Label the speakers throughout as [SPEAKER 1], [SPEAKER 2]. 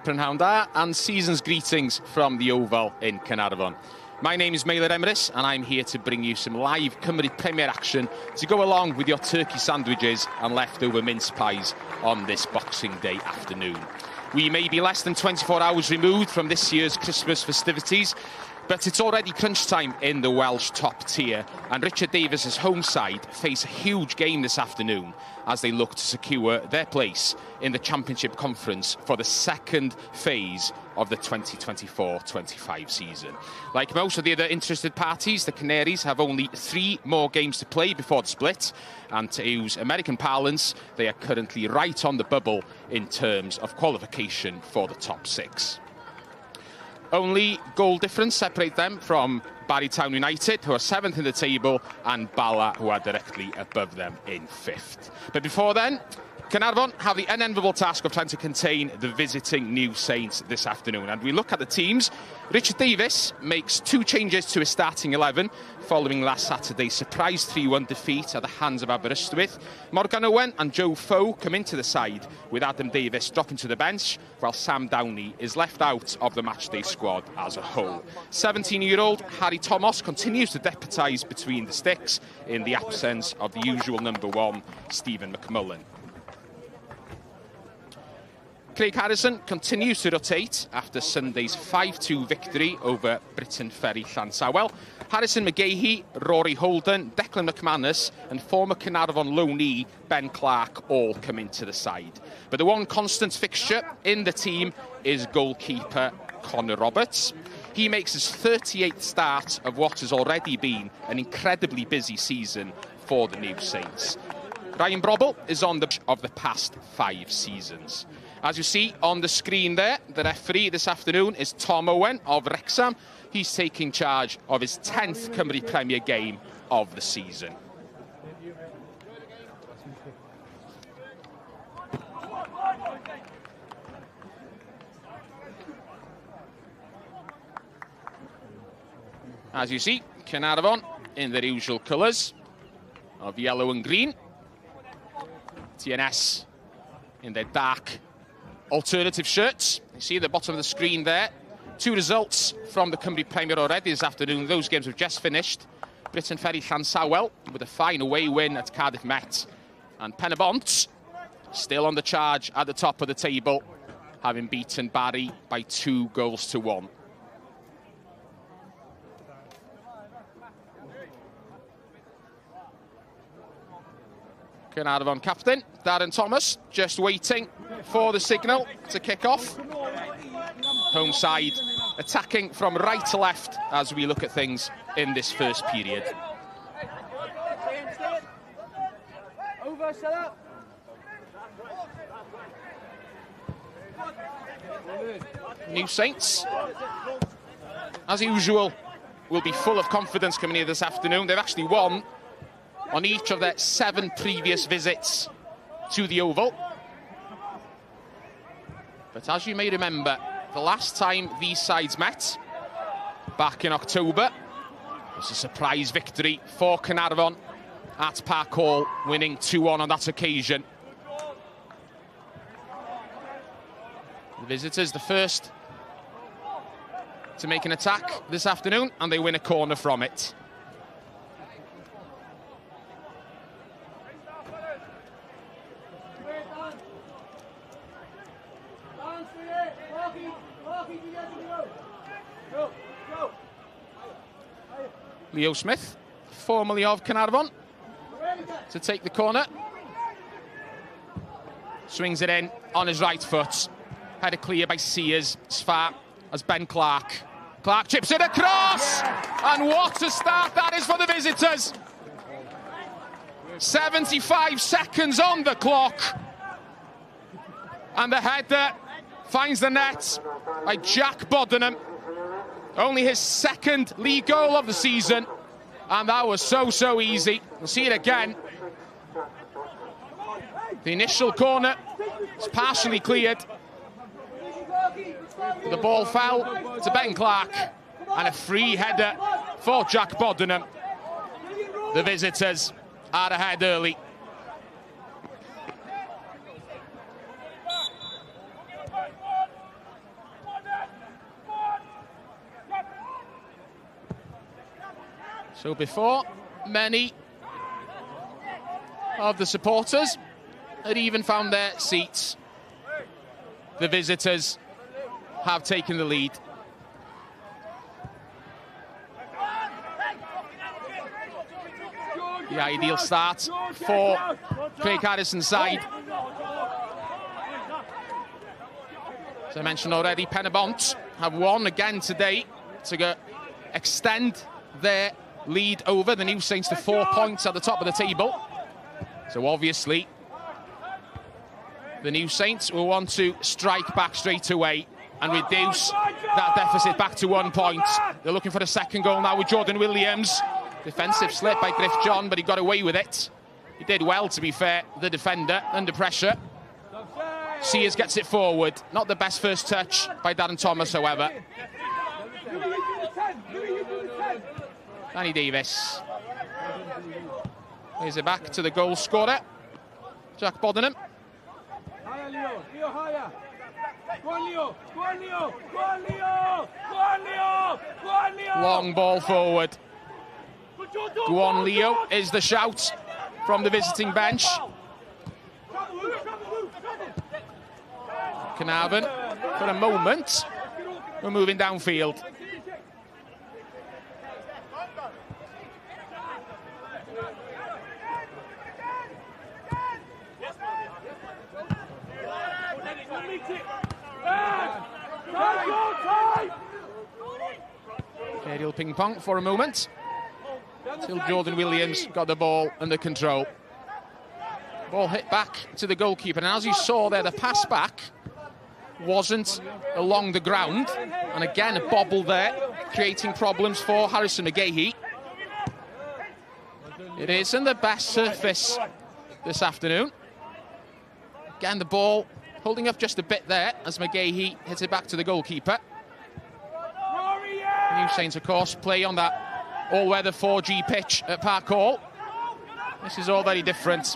[SPEAKER 1] Prynhawn Da, and season's greetings from the Oval in Caernarfon. My name is Meilir Emrys, and I'm here to bring you some live Cymru Premier action to go along with your turkey sandwiches and leftover mince pies on this Boxing Day afternoon. We may be less than 24 hours removed from this year's Christmas festivities, but it's already crunch time in the Welsh top tier, and Richard Davies' home side face a huge game this afternoon as they look to secure their place in the Championship Conference for the second phase of the 2024-25 season. Like most of the other interested parties, the Canaries have only 3 more games to play before the split, and to use American parlance, they are currently right on the bubble in terms of qualification for the top 6. Only goal difference separate them from Barry Town United, who are 7th in the table, and Bala, who are directly above them in 5th. But before then, Caernarfon have the unenviable task of trying to contain the visiting New Saints this afternoon. And we look at the teams. Richard Davies makes 2 changes to his starting 11 following last Saturday's surprise 3-1 defeat at the hands of Aberystwyth. Morgan Owen and Joe Foe come into the side, with Adam Davies dropping to the bench, while Sam Downey is left out of the matchday squad as a whole. 17-year-old Harry Thomas continues to deputise between the sticks in the absence of the usual number 1, Stephen McMullen. Craig Harrison continues to rotate after Sunday's 5-2 victory over Britain Ferry Llansawel. Harrison McGahey, Rory Holden, Declan McManus and former Caernarfon loanee Ben Clark all come into the side. But the one constant fixture in the team is goalkeeper Connor Roberts. He makes his 38th start of what has already been an incredibly busy season for the New Saints. Ryan Brobble is on the of the past 5 seasons. As you see on the screen there, the referee this afternoon is Tom Owen of Wrexham. He's taking charge of his 10th Cymru Premier game of the season. As you see, Caernarfon in their usual colours of yellow and green. TNS in their dark alternative shirts. You see at the bottom of the screen there, 2 results from the Cymru Premier already this afternoon. Those games have just finished. Britain Ferry Llansawel with a fine away win at Cardiff Met, and Penabont still on the charge at the top of the table, having beaten Barry by 2-1. Caernarfon captain Darren Thomas just waiting for the signal to kick off. Home side attacking from right to left as we look at things in this first period. New Saints, as usual, will be full of confidence coming here this afternoon. They've actually won on each of their 7 previous visits to the Oval. But as you may remember, the last time these sides met, back in October, was a surprise victory for Caernarfon at Park Hall, winning 2-1 on that occasion. The visitors, the first to make an attack this afternoon, and they win a corner from it. Leo Smith, formerly of Caernarfon, to take the corner. Swings it in on his right foot. Header clear by Sears, as far as Ben Clark. Clark chips it across! And what a start that is for the visitors! 75 seconds on the clock. And the header finds the net by Jack Bodenham. Only his 2nd league goal of the season, and that was so easy. We'll see it again. The initial corner is partially cleared. The ball fell to Ben Clark, and a free header for Jack Bodenham. The visitors are ahead early. So before many of the supporters had even found their seats, the visitors have taken the lead. The ideal start for Craig Harrison's side. As I mentioned already, Penabont have won again today to extend their lead over the New Saints to 4 points at the top of the table. So obviously, the New Saints will want to strike back straight away and reduce that deficit back to 1 point. They're looking for a second goal now with Jordan Williams. Defensive slip by Griff John, but he got away with it. He did well, to be fair, the defender, under pressure. Sears gets it forward. Not the best first touch by Darren Thomas, however. Danny Davies. Plays it back to the goal scorer, Jack Bodenham. Long ball forward. Go on, Leo, is the shout from the visiting bench. Caernarfon, for a moment, we're moving downfield. Aerial ping pong for a moment, till Jordan Williams got the ball under control. Ball hit back to the goalkeeper, and as you saw there, the pass back wasn't along the ground, and again a bobble there, creating problems for Harrison McGahey. It isn't the best surface this afternoon. Again, the ball holding up just a bit there as McGahey hits it back to the goalkeeper. New Saints, of course, play on that all-weather 4G pitch at Park Hall. This is all very different.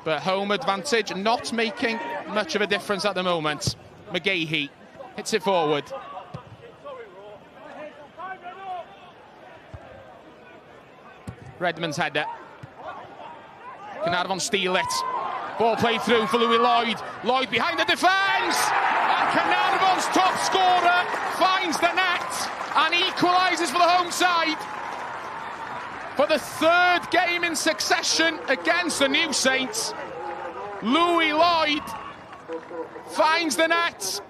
[SPEAKER 1] But home advantage not making much of a difference at the moment. McGahey hits it forward. Redmond's header. Caernarfon steal it. Ball played through for Louis Lloyd. Lloyd behind the defence! And Caernarfon's top scorer finds the net and equalises for the home side. For the third game in succession against the New Saints, Louis Lloyd finds the net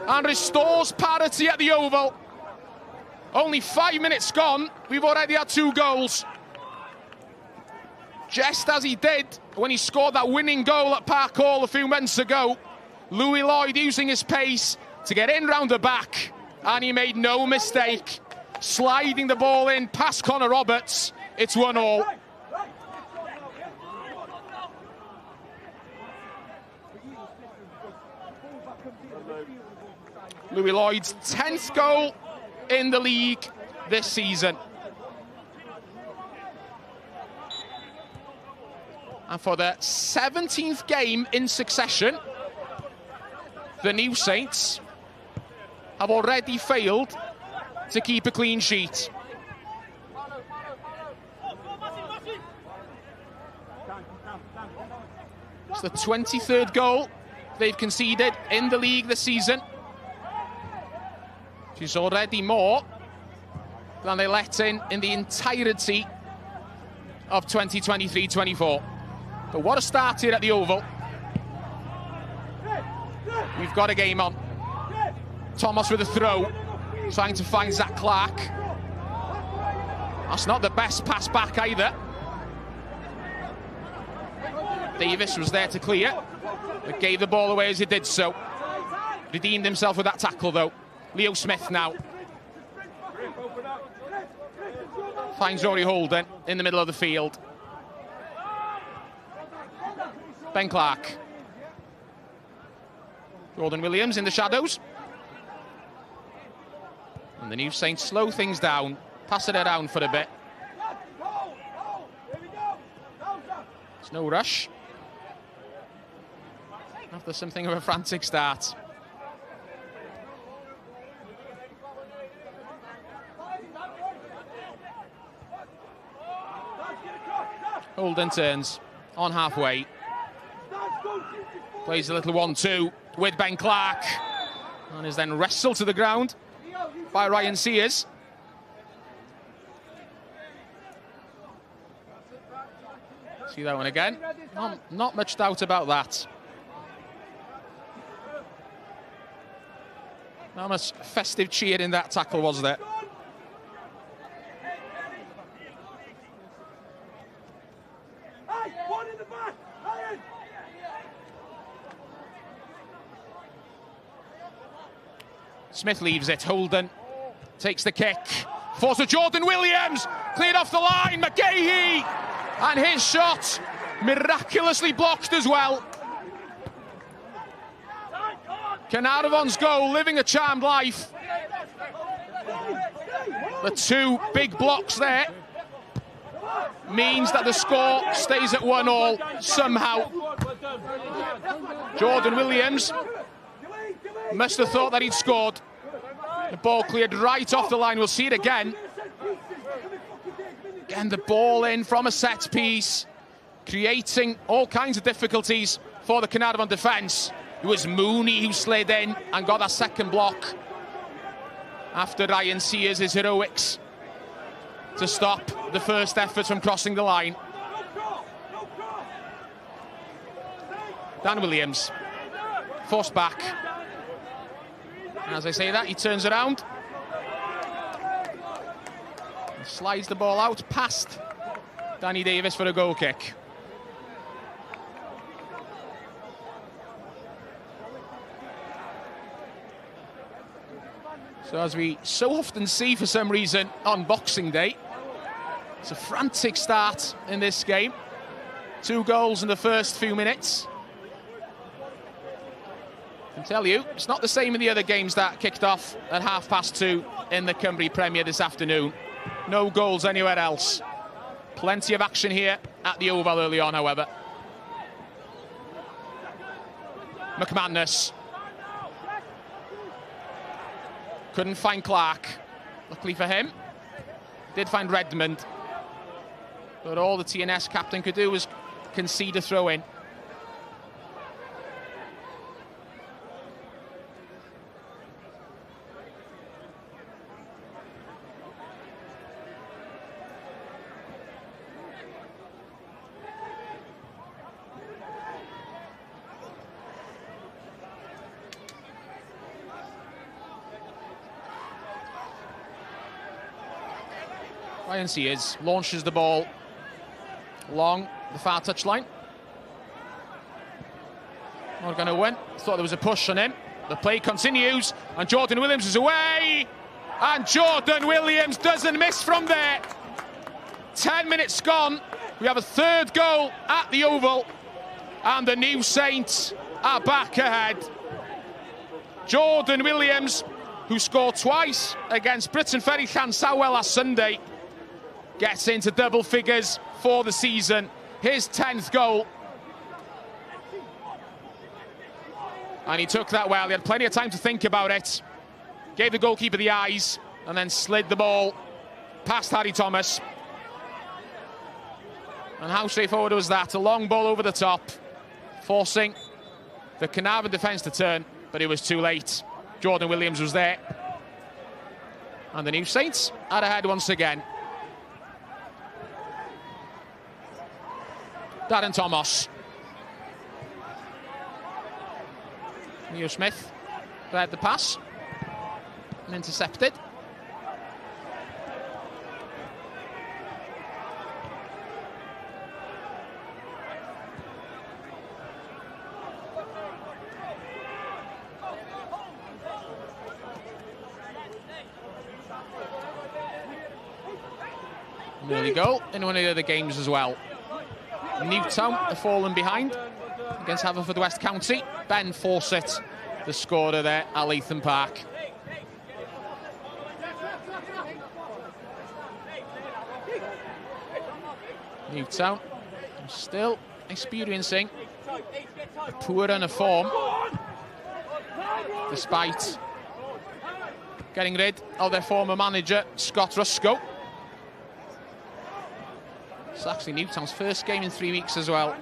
[SPEAKER 1] and restores parity at the Oval. Only 5 minutes gone, we've already had 2 goals. Just as he did when he scored that winning goal at Park Hall a few months ago, Louis Lloyd using his pace to get in round the back, and he made no mistake, sliding the ball in past Connor Roberts. It's 1-1. Louis Lloyd's 10th goal in the league this season. And for the 17th game in succession, the New Saints have already failed to keep a clean sheet. It's the 23rd goal they've conceded in the league this season, which is already more than they let in the entirety of 2023-24. But what a start here at the Oval. We've got a game on. Thomas with a throw, trying to find Zach Clark. That's not the best pass back either. Davis was there to clear, but gave the ball away as he did so. Redeemed himself with that tackle though. Leo Smith now finds Rory Holden in the middle of the field. Ben Clark. Jordan Williams in the shadows. And the New Saints slow things down, pass it around for a bit. There's no rush after something of a frantic start. Holden turns on halfway. Plays a little 1-2 with Ben Clark. And is then wrestled to the ground by Ryan Sears. See that one again? Not much doubt about that. Not much festive cheer in that tackle, was there? Smith leaves it. Holden takes the kick. Force to Jordan Williams. Cleared off the line. McGahey. And his shot miraculously blocked as well. Caernarfon's goal, living a charmed life. The two big blocks there means that the score stays at 1-1 somehow. Jordan Williams must have thought that he'd scored. The ball cleared right off the line. We'll see it again. Again, the ball in from a set piece, creating all kinds of difficulties for the Caernarfon defence. It was Mooney who slid in and got that second block after Ryan Sears' heroics to stop the first effort from crossing the line. Dan Williams, forced back. As I say that, he turns around. And slides the ball out past Danny Davies for a goal kick. So as we so often see for some reason on Boxing Day, it's a frantic start in this game. 2 goals in the first few minutes. I can tell you, it's not the same in the other games that kicked off at 2:30 in the Cymru Premier this afternoon. No goals anywhere else. Plenty of action here at the Oval early on, however. McManus. Couldn't find Clark. Luckily for him, did find Redmond. But all the TNS captain could do was concede a throw-in. Ryan Sears launches the ball along the far touchline. Not going to win. Thought there was a push on him. The play continues, and Jordan Williams is away. And Jordan Williams doesn't miss from there. 10 minutes gone. We have a third goal at the Oval, and the New Saints are back ahead. Jordan Williams, who scored twice against Britain Ferry Llansamwel last Sunday, gets into double figures for the season. His 10th goal. And he took that well. He had plenty of time to think about it. Gave the goalkeeper the eyes and then slid the ball past Harry Thomas. And how straightforward was that? A long ball over the top, forcing the Caernarfon defence to turn, but it was too late. Jordan Williams was there. And the New Saints are ahead once again. Darren Thomas. Neo Smith read the pass and intercepted. An early goal in one of the other games as well. Newtown have fallen behind against Haverfordwest County. Ben Fawcett, the scorer there at Latham Park. Newtown still experiencing a poor run of form, despite getting rid of their former manager, Scott Ruscoe. It's actually Newtown's first game in 3 weeks as well.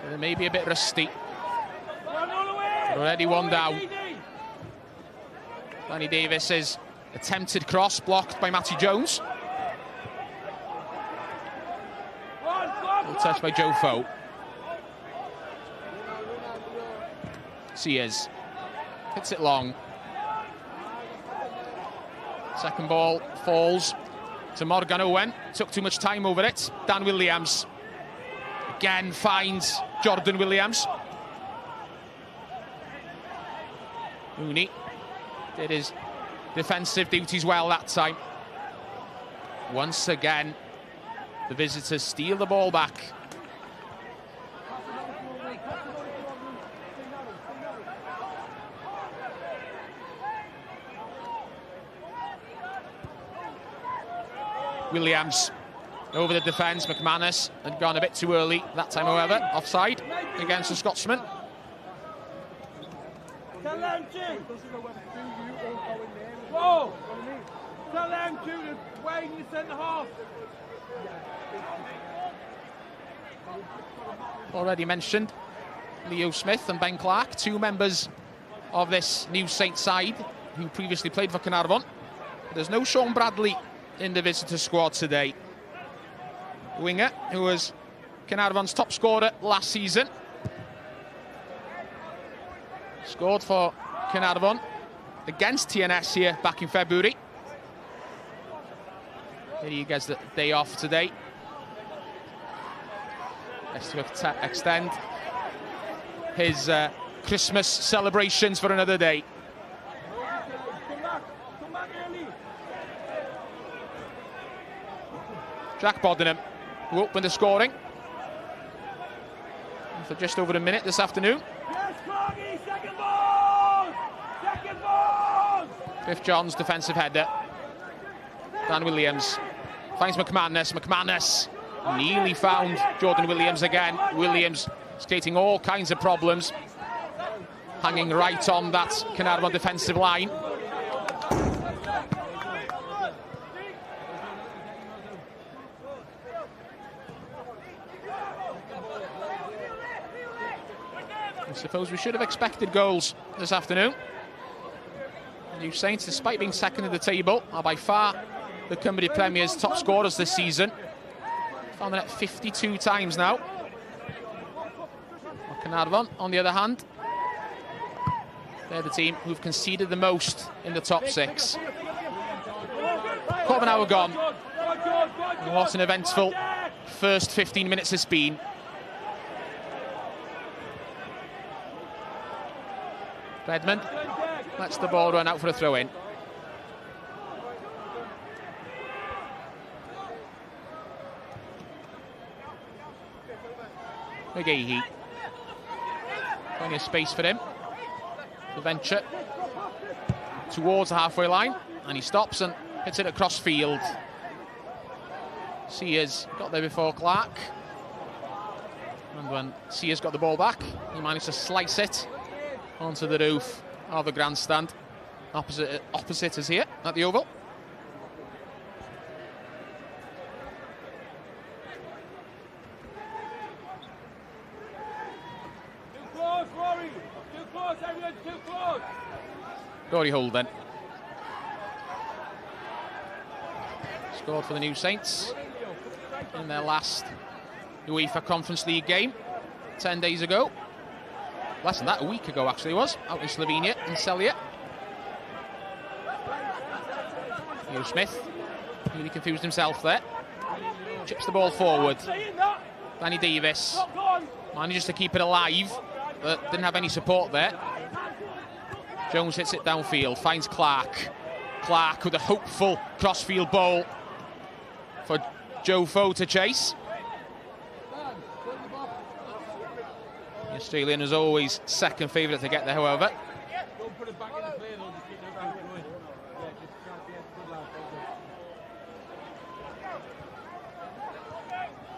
[SPEAKER 1] So they may be a bit rusty. But already one down. Danny Davies' attempted cross blocked by Matty Jones. Little touch by Joe Foe. Sears hits it long. Second ball falls to Morgan Owen. Took too much time over it. Dan Williams again finds Jordan Williams. Mooney did his defensive duties well that time. Once again, the visitors steal the ball back. Williams over the defence. McManus had gone a bit too early that time, however. Offside against the Scotsman.
[SPEAKER 2] Whoa! Tell them to wait in the centre half.
[SPEAKER 1] Already mentioned Leo Smith and Ben Clark, two members of this new Saints side who previously played for Caernarfon. There's no Sean Bradley in the visitor squad today. Winger who was Caernarfon's top scorer last season. Scored for Caernarfon against TNS here back in February. He gets the day off today. Has to extend his Christmas celebrations for another day. Jack Bodenham, who opened the scoring for just over a minute this afternoon. Cliff John's defensive header. Dan Williams finds McManus. McManus nearly found Jordan Williams again. Williams creating all kinds of problems, hanging right on that Caernarfon defensive line. I suppose we should have expected goals this afternoon. New Saints, despite being second in the table, are by far the Cymru Premier's top scorers this season. Found the net 52 times now. Caernarfon, on the other hand, they're the team who've conceded the most in the top six. Quarter of an hour gone. And what an eventful first 15 minutes it's been. Redmond lets the ball run out for a throw-in. McGahey. Plenty of space for him to venture towards the halfway line, and he stops and hits it across field. Sears got there before Clark, and when Sears got the ball back, he managed to slice it onto the roof of the grandstand opposite us here at the Oval.
[SPEAKER 2] Too close, Rory! Too close, everyone, too close!
[SPEAKER 1] Rory Holden scored for the New Saints in their last UEFA Conference League game 10 days ago. Less than that, a week ago actually was, out in Slovenia, in Celje. Leo Smith, really confused himself there. Chips the ball forward. Danny Davies manages to keep it alive, but didn't have any support there. Jones hits it downfield, finds Clark. Clark with a hopeful crossfield ball for Joe Foe to chase. The Australian is always second favourite to get there, however.
[SPEAKER 2] Don't put it back in the play, though. Just keep it back going.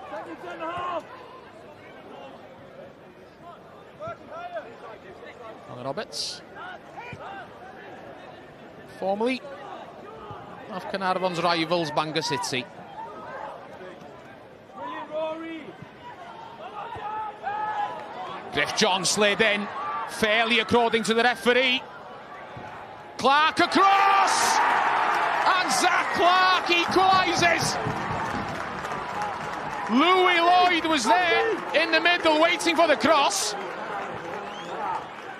[SPEAKER 2] Second centre half.
[SPEAKER 1] Alan Roberts. Formerly of Caernarfon's rivals, Bangor City. Griff John slid in, fairly according to the referee. Clark across! And Zach Clark equalises! Louis Lloyd was there in the middle waiting for the cross.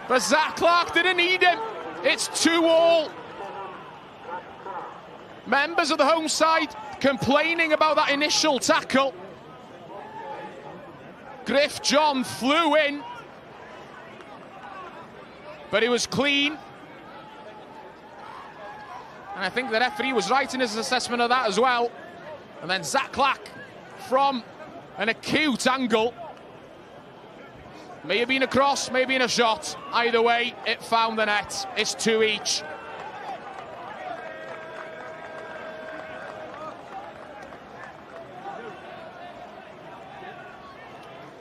[SPEAKER 1] But Zach Clark didn't need him. It's 2-2. Members of the home side complaining about that initial tackle. Griff John flew in, but it was clean. And I think the referee was right in his assessment of that as well. And then Zach Clark from an acute angle. May have been a cross, may have been a shot. Either way, it found the net. It's 2 each.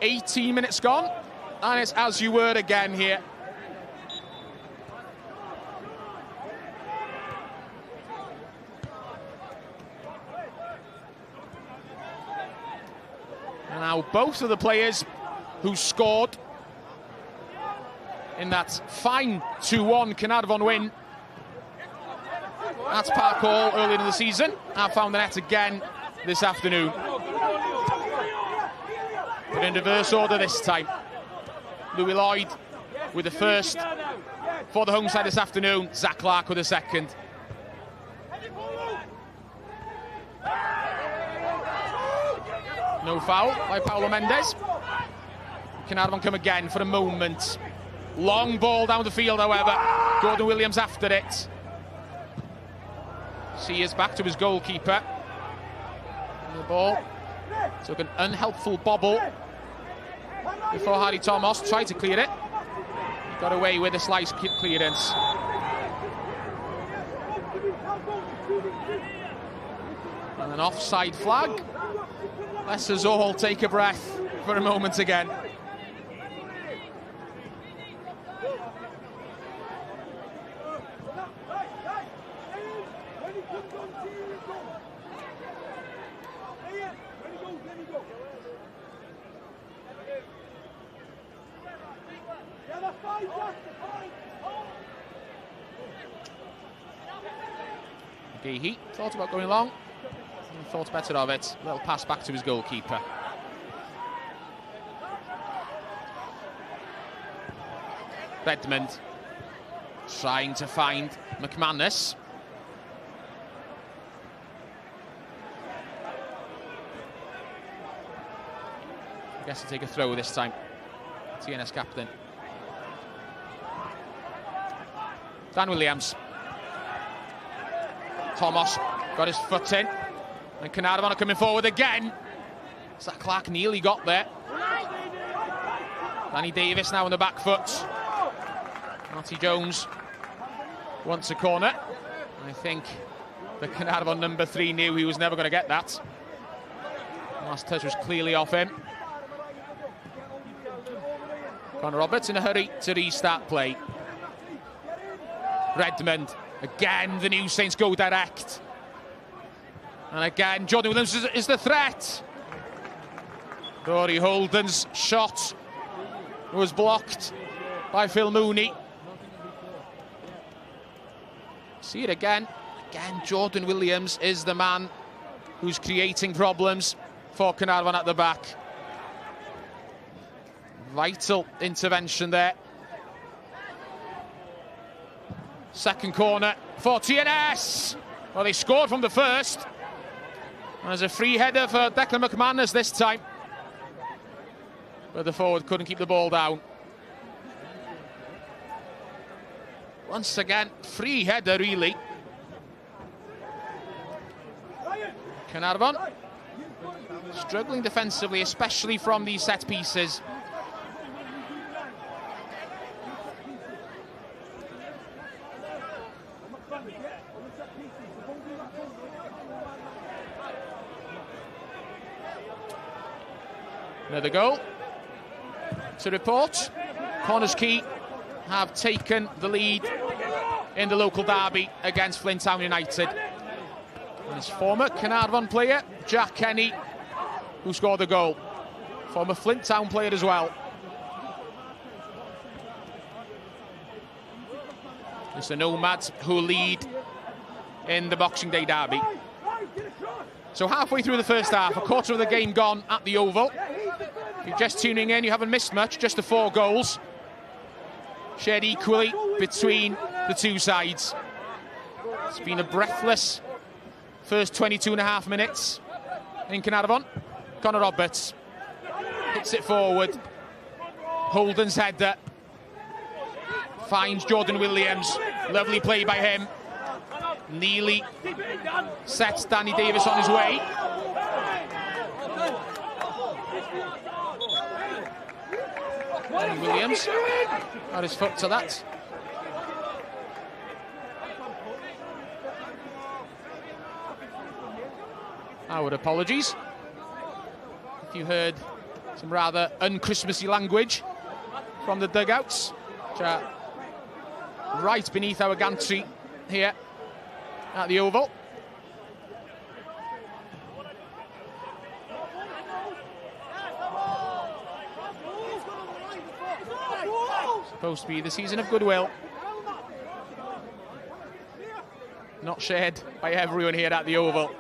[SPEAKER 1] "18 minutes gone, and it's as you were again here." And now both of the players who scored in that fine 2-1 Caernarfon win at Park Hall earlier in the season have found the net again this afternoon. But in reverse order this time. Louis Lloyd with the first for the home side this afternoon. Zach Clark with the second. No foul by Paulo Mendes. Caernarfon come again for a moment. Long ball down the field, however. Gordon Williams after it. Sears back to his goalkeeper. And the ball took an unhelpful bobble before Harry Thomas tried to clear it. He got away with a slice clearance. And an offside flag. Let's us all take a breath for a moment again. He thought about going long, and thought better of it. A little pass back to his goalkeeper. Redmond trying to find McManus. I guess to take a throw this time. TNS captain. Dan Williams. Thomas got his foot in, and Caernarfon are coming forward again. Zach Clark nearly got there. Danny Davies now on the back foot. Matty Jones wants a corner. I think the Caernarfon number 3 knew he was never going to get that. Last touch was clearly off him. Connor Roberts in a hurry to restart play. Redmond. Again, the New Saints go direct. And again, Jordan Williams is the threat. Rory Holden's shot was blocked by Phil Mooney. See it again. Again, Jordan Williams is the man who's creating problems for Caernarfon at the back. Vital intervention there. Second corner for TNS. Well, they scored from the first. And there's a free header for Declan McManus this time. But the forward couldn't keep the ball down. Once again, free header really. Caernarfon struggling defensively, especially from these set pieces. Another goal to report. Corners Key have taken the lead in the local derby against Flint Town United. And his former Caernarfon player, Jack Kenny, who scored the goal. Former Flint Town player as well. It's the Nomads who lead in the Boxing Day derby. So halfway through the first half, a quarter of the game gone at the Oval. If you're just tuning in, you haven't missed much, just the 4 goals. Shared equally between the two sides. It's been a breathless first 22 and a half minutes in Caernarfon. Connor Roberts hits it forward. Holden's header finds Jordan Williams. Lovely play by him. Neely sets Danny Davies on his way. Danny Williams got his foot to that. Our apologies if you heard some rather un-Christmassy language from the dugouts, which are right beneath our gantry here at the Oval. Supposed to be the season of goodwill. Not shared by everyone here at the Oval.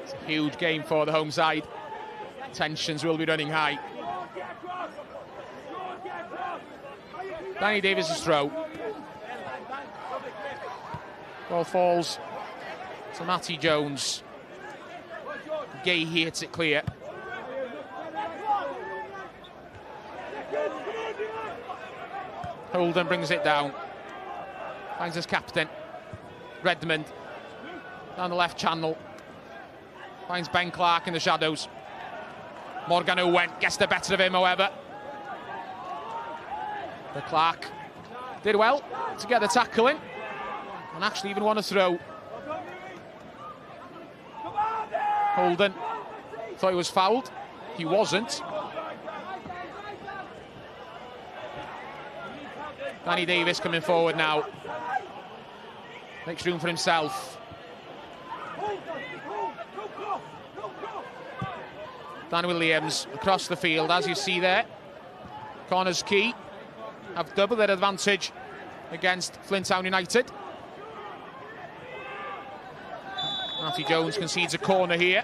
[SPEAKER 1] It's a huge game for the home side. Tensions will be running high. Danny Davies' throw. Ball falls to Matty Jones. Gay hits it clear. Holden brings it down. Finds his captain. Redmond down the left channel. Finds Ben Clark in the shadows. Morgan Owen gets the better of him, however. But Clark did well to get the tackle in and actually even won a throw. Holden thought he was fouled. He wasn't. Danny Davies coming forward now. Makes room for himself. Dan Williams across the field, as you see there. Corners key have double their advantage against Flint Town United. Matty Jones concedes a corner here.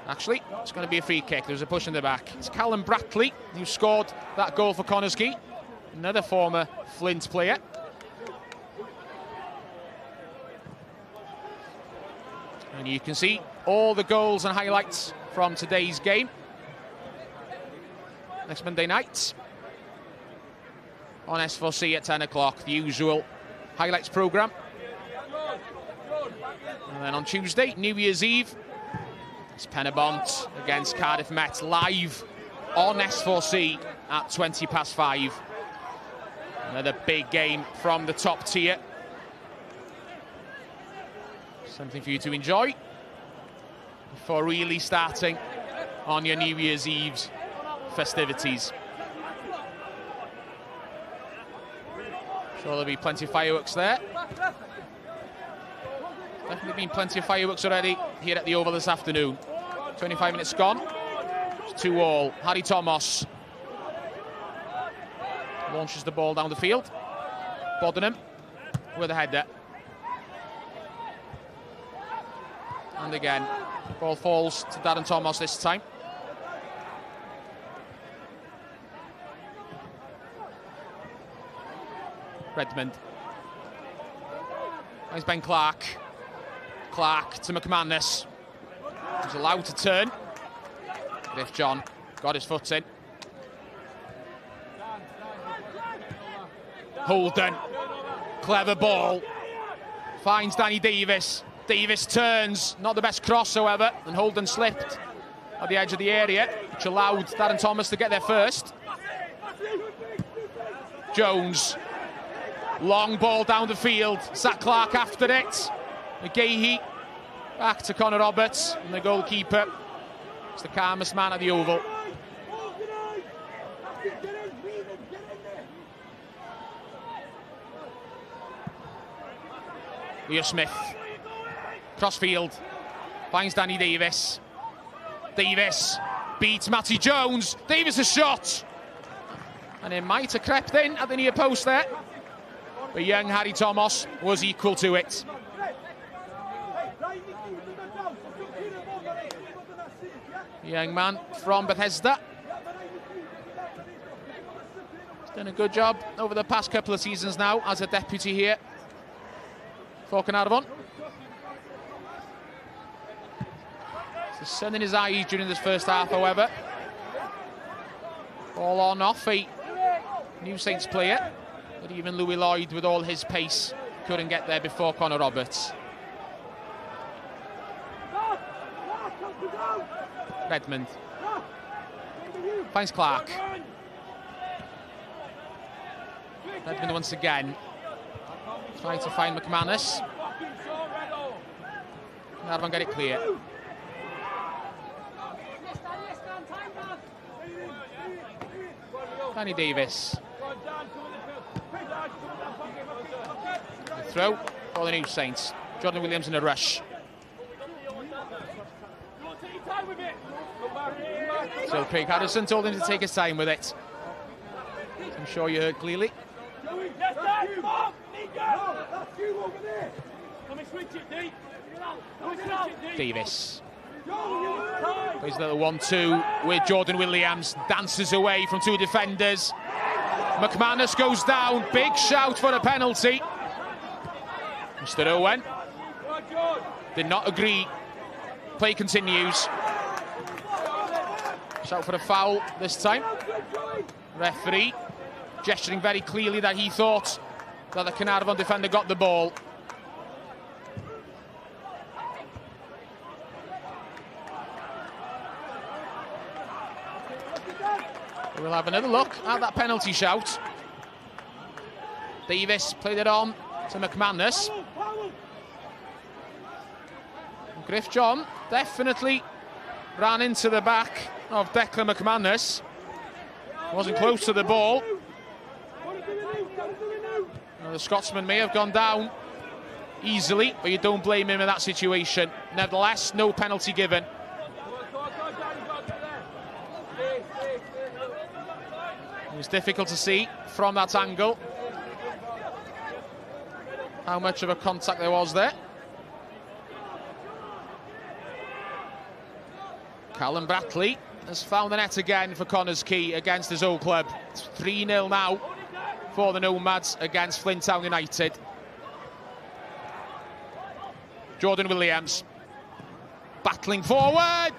[SPEAKER 1] Actually, it's going to be a free kick. There's a push in the back. It's Callum Brackley who scored that goal for Conisky, another former Flint player. And you can see all the goals and highlights from today's game. Next Monday night on S4C at 10 o'clock, the usual highlights programme. And then on Tuesday, New Year's Eve, it's Penabont against Cardiff Met live on S4C at 5:20. Another big game from the top tier. Something for you to enjoy before really starting on your New Year's Eve's festivities. Sure, there'll be plenty of fireworks there. Definitely been plenty of fireworks already here at the Oval this afternoon. 25 minutes gone. It's 2-2. Harry Thomas launches the ball down the field. Bodenham with a header. And again, ball falls to Darren Thomas this time. Redmond. There's Ben Clark. Clark to McManus. He's allowed to turn. Griff John got his foot in. Holden. Clever ball. Finds Danny Davies. Davies turns. Not the best cross, however. And Holden slipped at the edge of the area, which allowed Darren Thomas to get there first. Jones. Long ball down the field. Zach Clark after it. McGahey back to Connor Roberts, and the goalkeeper is the calmest man at the Oval. Leo Smith. Crossfield. Finds Danny Davies. Davies beats Matty Jones. Davies a shot. And it might have crept in at the near post there. But young Harry Thomas was equal to it. Young man from Bethesda. He's done a good job over the past couple of seasons now as a deputy here for Caernarfon. The sun in his eyes during this first half, however. Ball on off a New Saints player. But even Louis Lloyd, with all his pace, couldn't get there before Connor Roberts. Redmond finds Clark. Redmond once again trying to find McManus. Caernarfon get it clear. Danny Davies. The throw for the New Saints. Jordan Williams in a rush. So Craig Harrison told him to take his time with it. I'm sure you heard clearly. Davies. Plays a little 1-2 with Jordan Williams. Dances away from two defenders. McManus goes down. Big shout for a penalty. Mr. Owen did not agree. Play continues. Shout for a foul this time. Referee gesturing very clearly that he thought that the Caernarfon defender got the ball. We'll have another look at that penalty shout. Davies played it on to McManus. Griff John definitely ran into the back of Declan McManus. Wasn't close to the ball. Well, the Scotsman may have gone down easily, but you don't blame him in that situation. Nevertheless, no penalty given. It was difficult to see from that angle how much of a contact there was there. Callum Bratley has found the net again for Connors Key against his old club. It's 3-0 now for the Nomads against Flint Town United. Jordan Williams battling forward.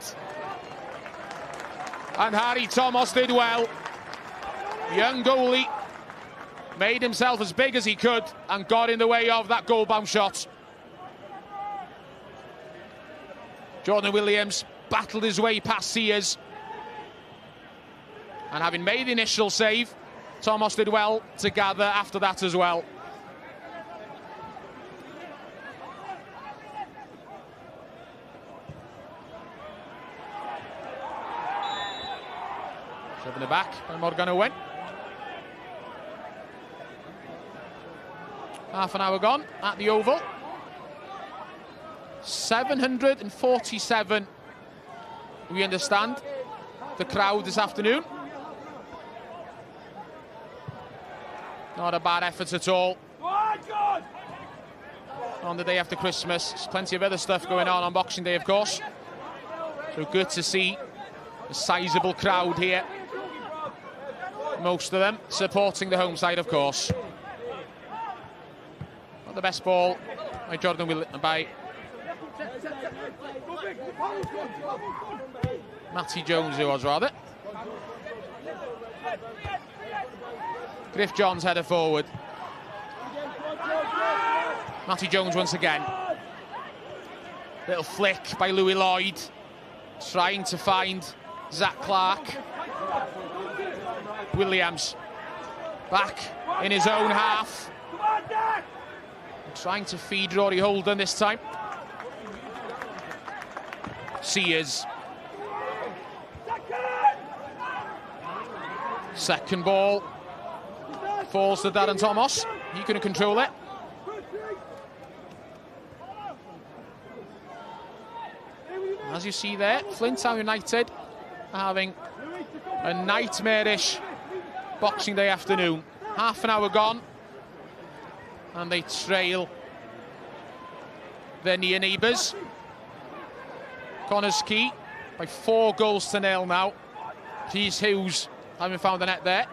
[SPEAKER 1] And Harry Thomas did well. Young goalie made himself as big as he could and got in the way of that goal-bound shot. Jordan Williams battled his way past Sears. And having made the initial save, Thomas did well to gather after that as well. Shove in the back by Morgan Owen. Half an hour gone at the Oval. 747, we understand, the crowd this afternoon. Not a bad effort at all. On the day after Christmas, there's plenty of other stuff going on Boxing Day, of course. So good to see a sizable crowd here. Most of them supporting the home side, of course. Not the best ball by Jordan by Matty Jones, it was rather. Griff John's header forward. Matty Jones once again. Little flick by Louis Lloyd. Trying to find Zach Clark. Williams back in his own half. Trying to feed Rory Holden this time. Sears. Second ball falls to Darren Thomas. He couldn't control it. As you see there, Flint Town United having a nightmarish Boxing Day afternoon. Half an hour gone, and they trail their near neighbours, Connors Quay, by 4 goals to 0 now. Rhys Hughes having found the net there.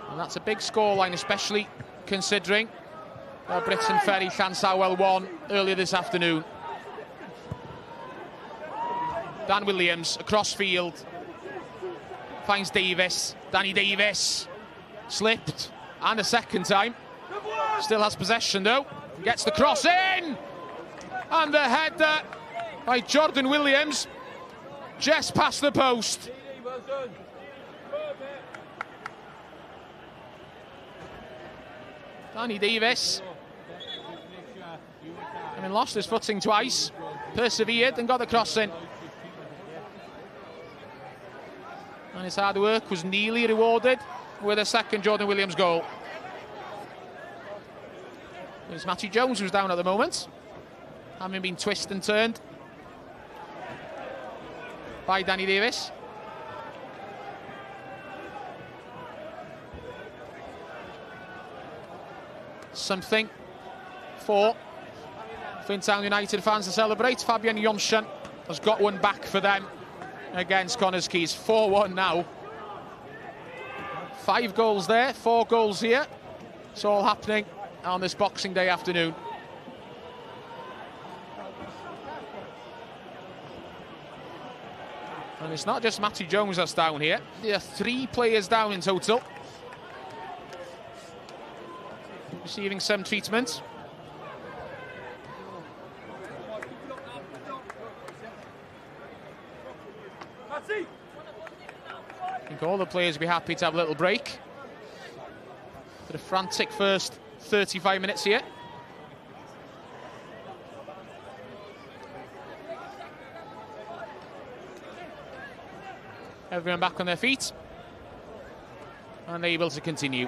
[SPEAKER 1] And that's a big scoreline, especially considering Britain Ferry Llansamwel won earlier this afternoon. Dan Williams across field, finds Davies. Danny Davies slipped, and a second time. Still has possession though. Gets the cross in, and the header by Jordan Williams just past the post. Danny Davies, having lost his footing twice, persevered and got the cross in. And his hard work was nearly rewarded with a second Jordan Williams goal. There's Matty Jones, who's down at the moment, having been twisted and turned by Danny Davies. Something for Flint Town United fans to celebrate. Fabian Jonsson has got one back for them against Connors Quay. 4-1 now. 5 goals there, 4 goals here. It's all happening on this Boxing Day afternoon. And it's not just Matty Jones that's down here. There are 3 players down in total, receiving some treatment. I think all the players will be happy to have a little break. But a frantic first 35 minutes here. Everyone back on their feet and able to continue.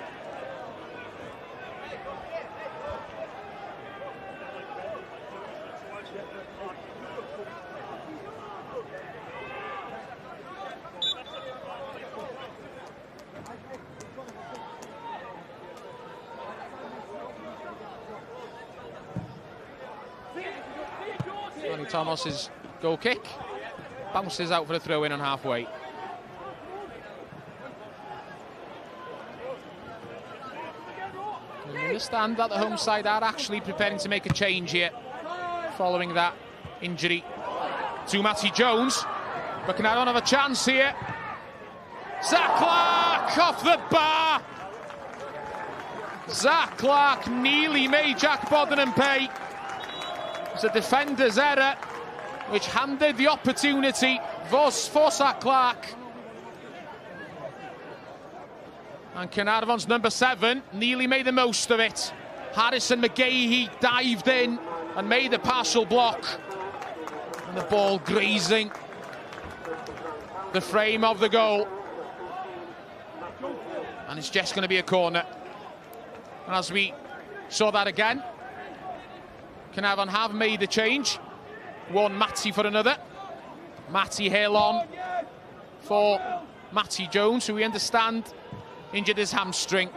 [SPEAKER 1] Thomas's goal kick bounces out for a throw in on halfway. I understand that the home side are actually preparing to make a change here following that injury to Matty Jones. But Caernarfon have a chance here. Zach Clark off the bar. Zach Clark nearly made Jack Boddenham pay. It's a defender's error which handed the opportunity for Zach Clark. And Caernarfon's number 7 nearly made the most of it. Harrison McGahey dived in and made a partial block. And the ball grazing the frame of the goal. And it's just going to be a corner. And as we saw that again, Caernarfon have made the change. One Matty for another. Matty Hill on for Matty Jones, who we understand injured his hamstring.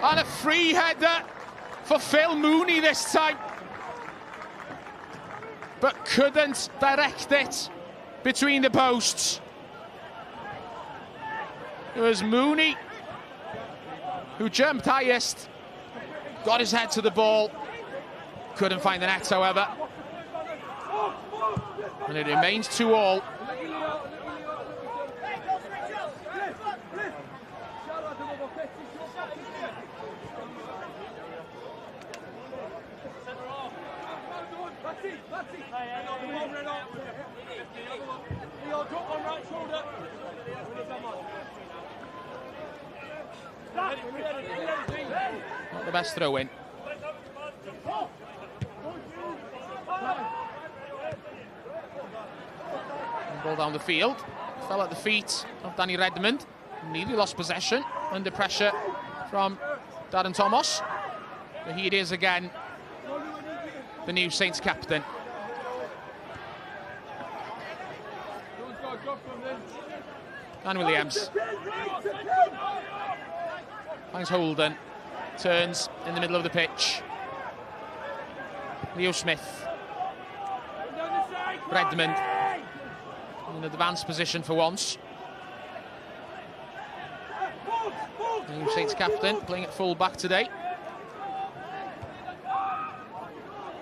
[SPEAKER 1] And a free header for Phil Mooney this time, but couldn't direct it between the posts. It was Mooney who jumped highest, got his head to the ball, couldn't find the net, however. And it remains 2-2. Not the best throw in. Ball down the field, fell at the feet of Danny Redmond, nearly lost possession under pressure from Darren Thomas. But here it is again the new Saints captain. Dan Williams finds Holden, turns in the middle of the pitch. Leo Smith, Redmond in an advanced position for once. New Saints captain playing at full back today.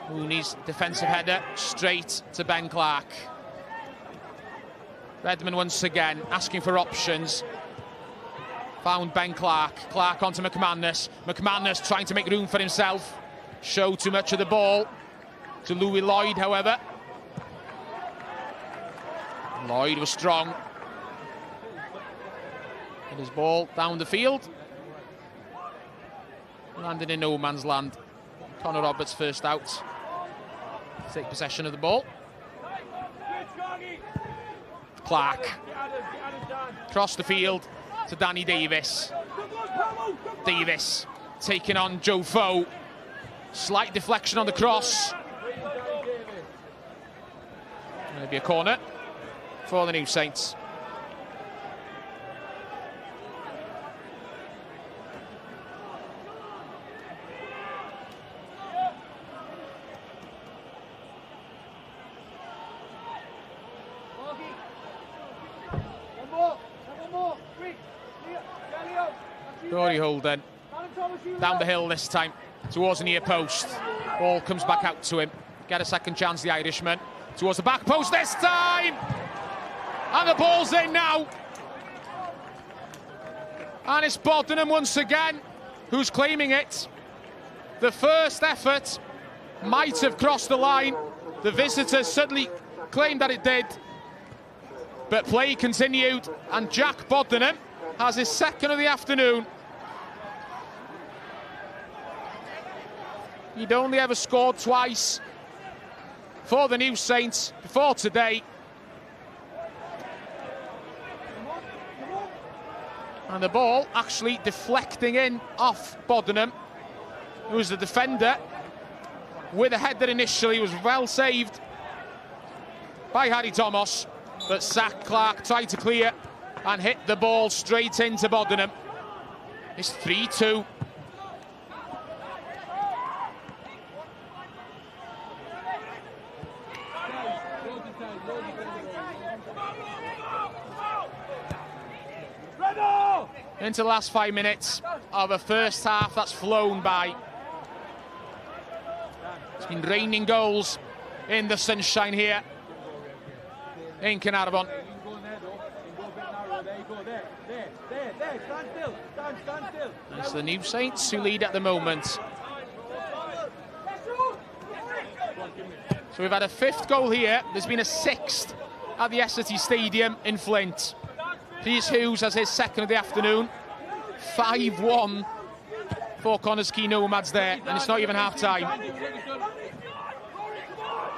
[SPEAKER 1] Mooney's defensive header straight to Ben Clark. Redmond once again asking for options. Found Ben Clark. Clark onto McManus. McManus trying to make room for himself. Show too much of the ball to Louis Lloyd, however. Lloyd was strong. And his ball down the field. Landed in no man's land. Connor Roberts first out to take possession of the ball. Clark. Across the field to Danny Davies. Davies taking on Joe Foe. Slight deflection on the cross. Maybe a corner for the new Saints. Rory Holden down the hill this time towards the near post. Ball comes back out to him. Get a second chance, the Irishman. Towards the back post this time! And the ball's in now. And it's Boddenham once again who's claiming it. The first effort might have crossed the line. The visitors suddenly claimed that it did. But play continued, and Jack Boddenham has his second of the afternoon. He'd only ever scored twice for the new Saints before today. And the ball actually deflecting in off Boddenham, who was the defender with a header initially. Was well saved by Harry Thomas, but Zach Clark tried to clear and hit the ball straight into Boddenham. It's 3-2. Into the last 5 minutes of a first half that's flown by. It's been raining goals in the sunshine here in Caernarfon. It's the new Saints who lead at the moment. So we've had a fifth goal here. There's been a sixth at the Essity Stadium in Flint. Rhys Hughes has his second of the afternoon. 5-1 for Connors Key Nomads there, and it's not even half-time.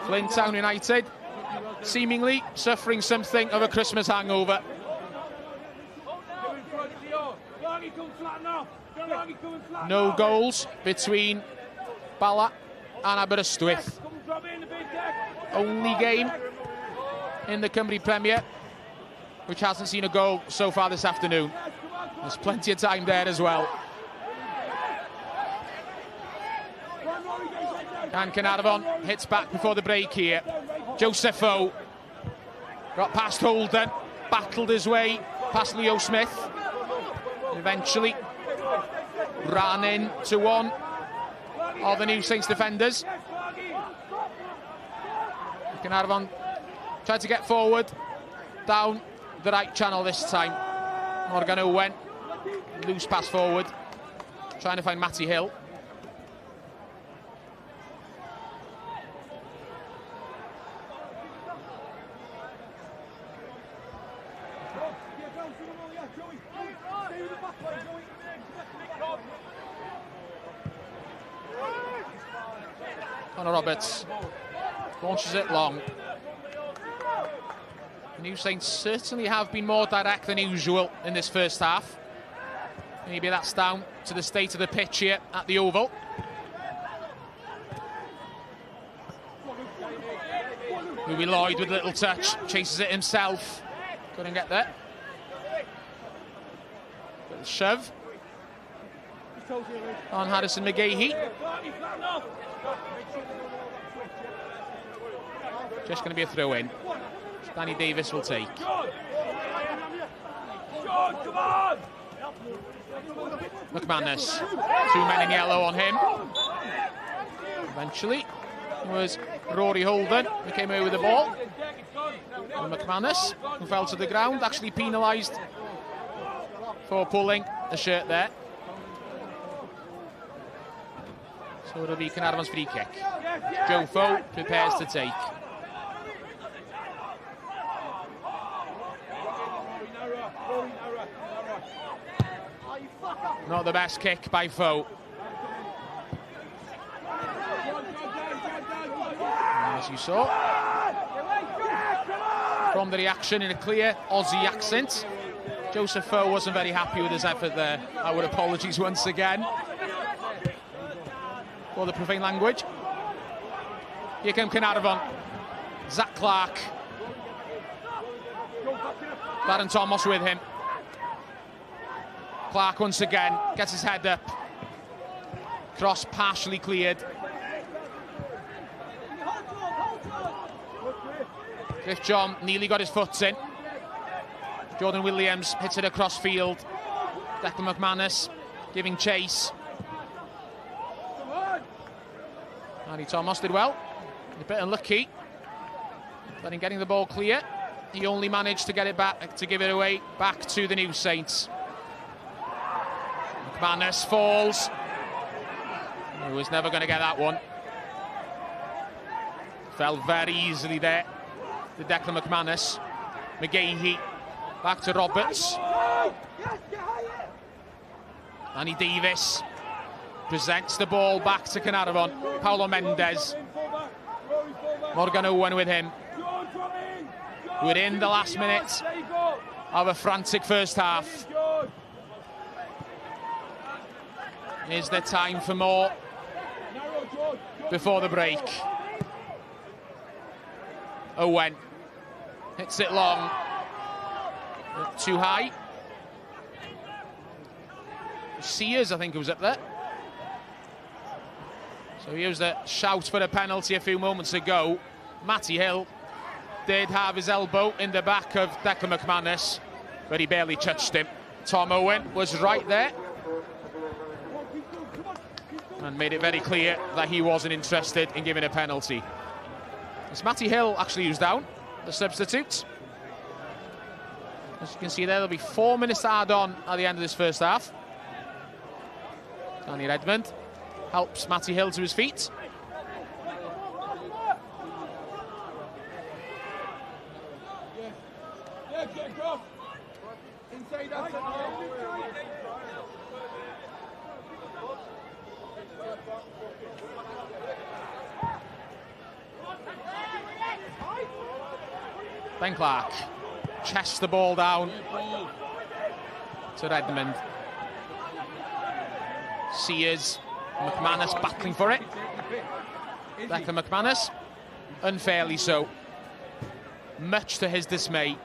[SPEAKER 1] Flint Town United seemingly suffering something of a Christmas hangover. No goals between Bala and Aberystwyth. Only game in the Cymru Premier which hasn't seen a goal so far this afternoon. There's plenty of time there as well. And Caernarfon hits back before the break here. Josepho got past Holden, battled his way past Leo Smith. Eventually ran in to one of the new Saints defenders. Caernarfon tried to get forward down the right channel this time. Morgan Owen, loose pass forward, trying to find Matty Hill. Connor Roberts launches it long. The New Saints certainly have been more direct than usual in this first half. Maybe that's down to the state of the pitch here at the Oval. Louis Lloyd with a little touch, chases it himself. Couldn't get there. Little shove on Harrison McGahey. Just going to be a throw in. Danny Davies will take. McManus, 2 men in yellow on him. Eventually it was Rory Holden who came away with the ball. And McManus, who fell to the ground, actually penalised for pulling the shirt there. So it'll be Caernarfon's free kick. Joe Foe prepares to take. Not the best kick by Foe. As you saw, from the reaction in a clear Aussie accent, Joseph Foe wasn't very happy with his effort there. Our apologies once again for the profane language. Here come Caernarfon. Zach Clark. Darren Thomas with him. Clark once again gets his head up. Cross partially cleared. Cliff John nearly got his foot in. Jordan Williams hits it across field. Declan McManus giving chase. Andy Thomas did well. A bit unlucky. But in getting the ball clear, he only managed to get it back, to give it away back to the New Saints. McManus falls. He was never going to get that one. Fell very easily there. The Declan McManus. McGahey back to Roberts. Danny Davies presents the ball back to Caernarfon. Paulo Mendes. Morgan Owen with him. We're in the last minute of a frantic first half. Is there time for more before the break? Owen hits it long. Too high. Sears, I think, was up there. So here's the shout for a penalty a few moments ago. Matty Hill did have his elbow in the back of Declan McManus, but he barely touched him. Tom Owen was right there and made it very clear that he wasn't interested in giving a penalty. It's Matty Hill actually who's down, the substitute. As you can see there, there'll be 4 minutes to add on at the end of this first half. Danny Redmond helps Matty Hill to his feet. Ben Clark chests the ball down to Redmond. Sears, McManus battling for it. Declan McManus, unfairly so, much to his dismay.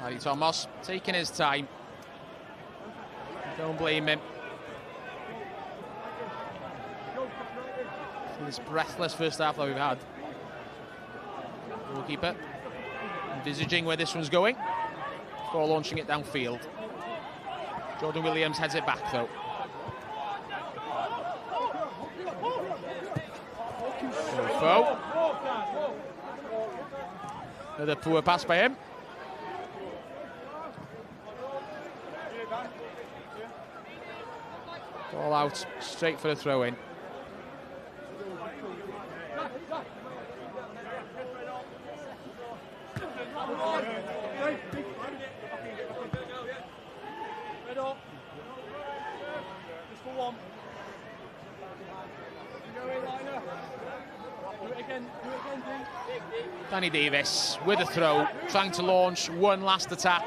[SPEAKER 1] Harry Thomas taking his time. Don't blame him. For this breathless first half that we've had. Goalkeeper envisaging where this one's going before launching it downfield. Jordan Williams heads it back though. Foe. Another poor pass by him. Ball out, straight for the throw-in. Danny Davies with a throw, trying to launch one last attack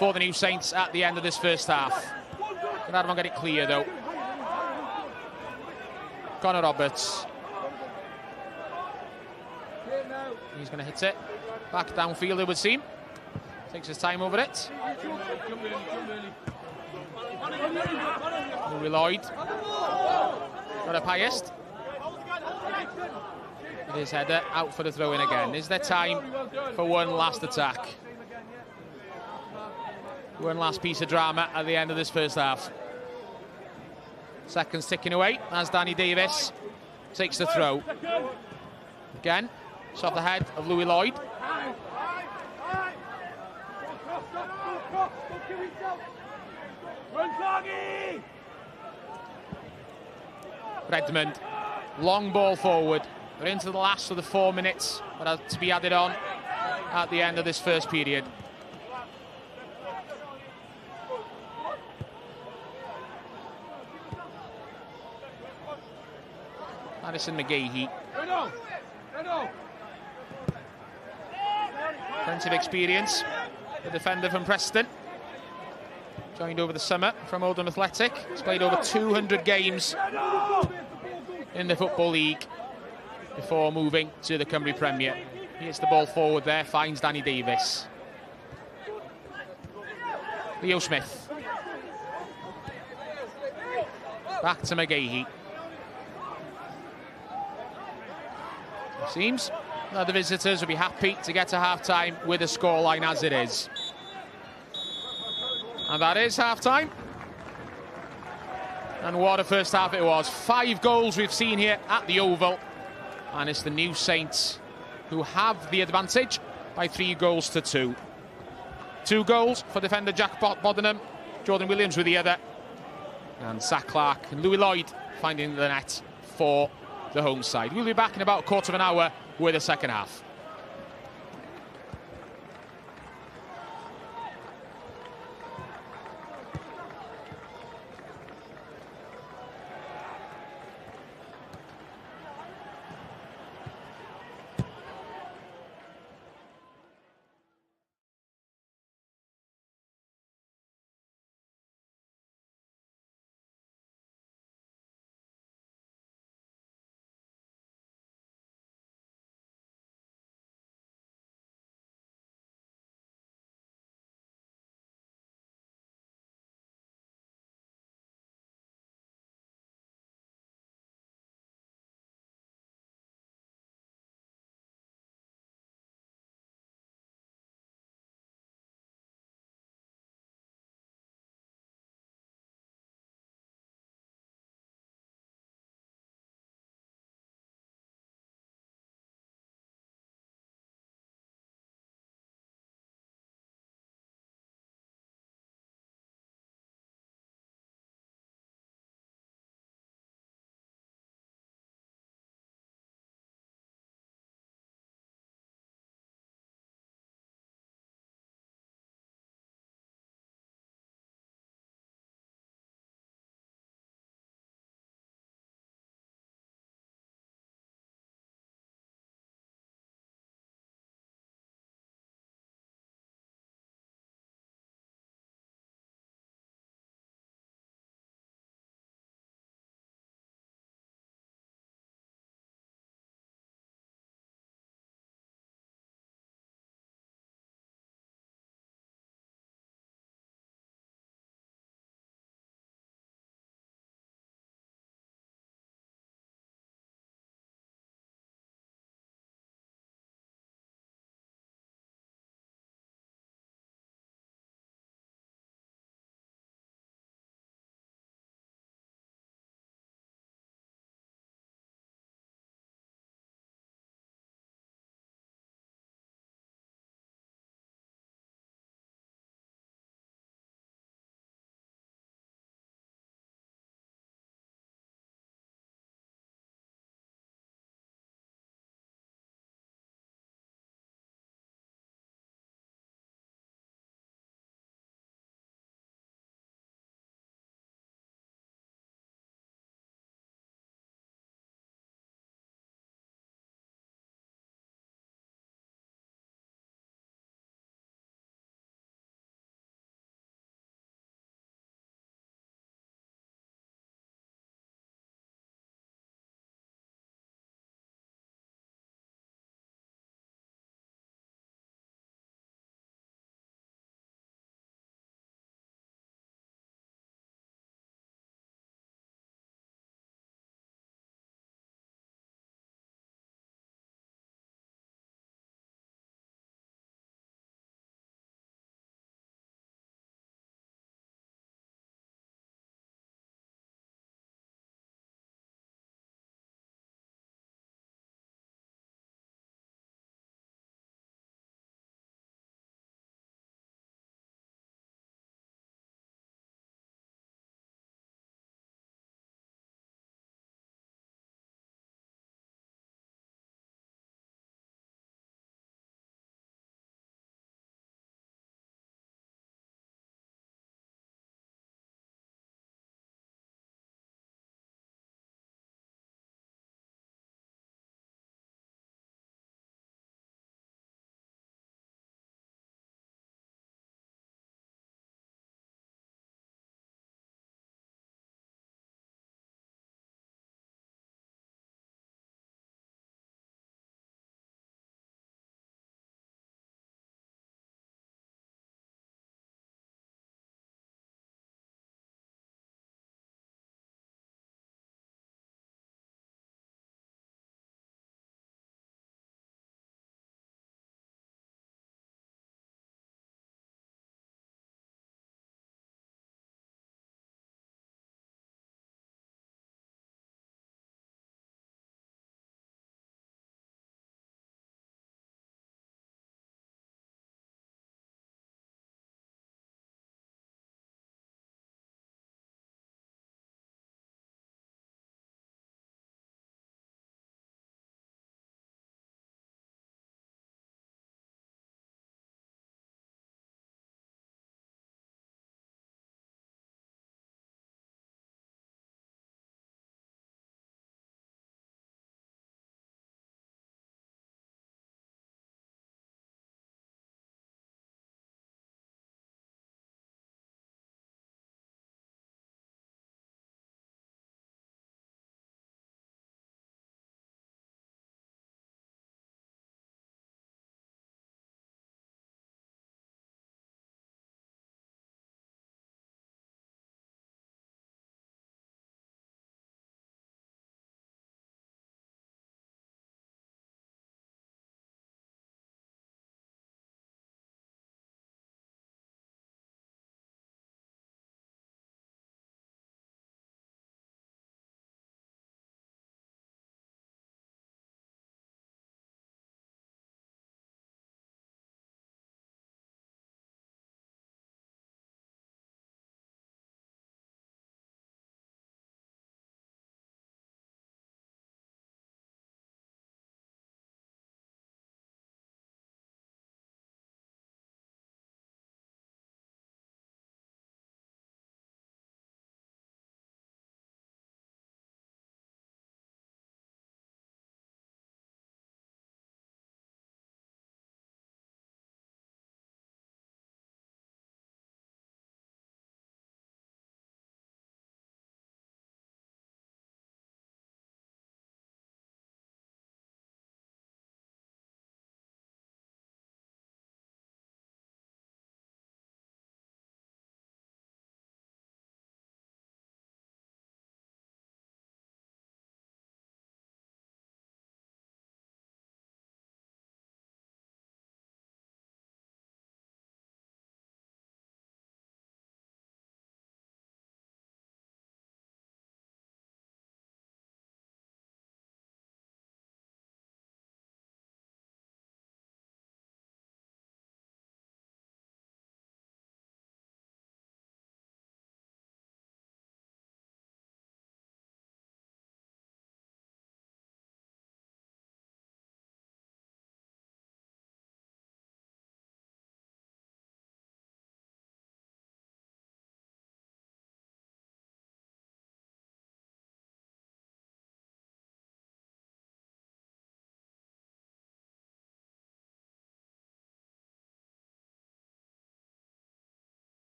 [SPEAKER 1] for the New Saints at the end of this first half. Caernarfon get it clear though. Connor Roberts. He's going to hit it. Back downfield, it would seem. Takes his time over it. Louis Lloyd. Got up highest. With his header out for the throw-in again. Is there time for one last attack? One last piece of drama at the end of this first half. Seconds ticking away as Danny Davies takes the throw. Again, it's off the head of Louis Lloyd. Redmond, long ball forward. We're into the last of the 4 minutes that are to be added on at the end of this first period. Addison McGahey. Plenty of experience. The defender from Preston. Joined over the summer from Oldham Athletic. He's played over 200 games in the Football League before moving to the Cymru Premier. He hits the ball forward there, finds Danny Davies. Leo Smith. Back to McGahey. It seems that the visitors will be happy to get to half-time with a scoreline as it is. And that is half-time. And what a first half it was. 5 goals we've seen here at the Oval. And it's the New Saints who have the advantage by 3 goals to 2. 2 goals for defender Jack Bodenham, Jordan Williams with the other. And Zach Clark and Louis Lloyd finding the net for the home side. We'll be back in about a quarter of an hour with the second half.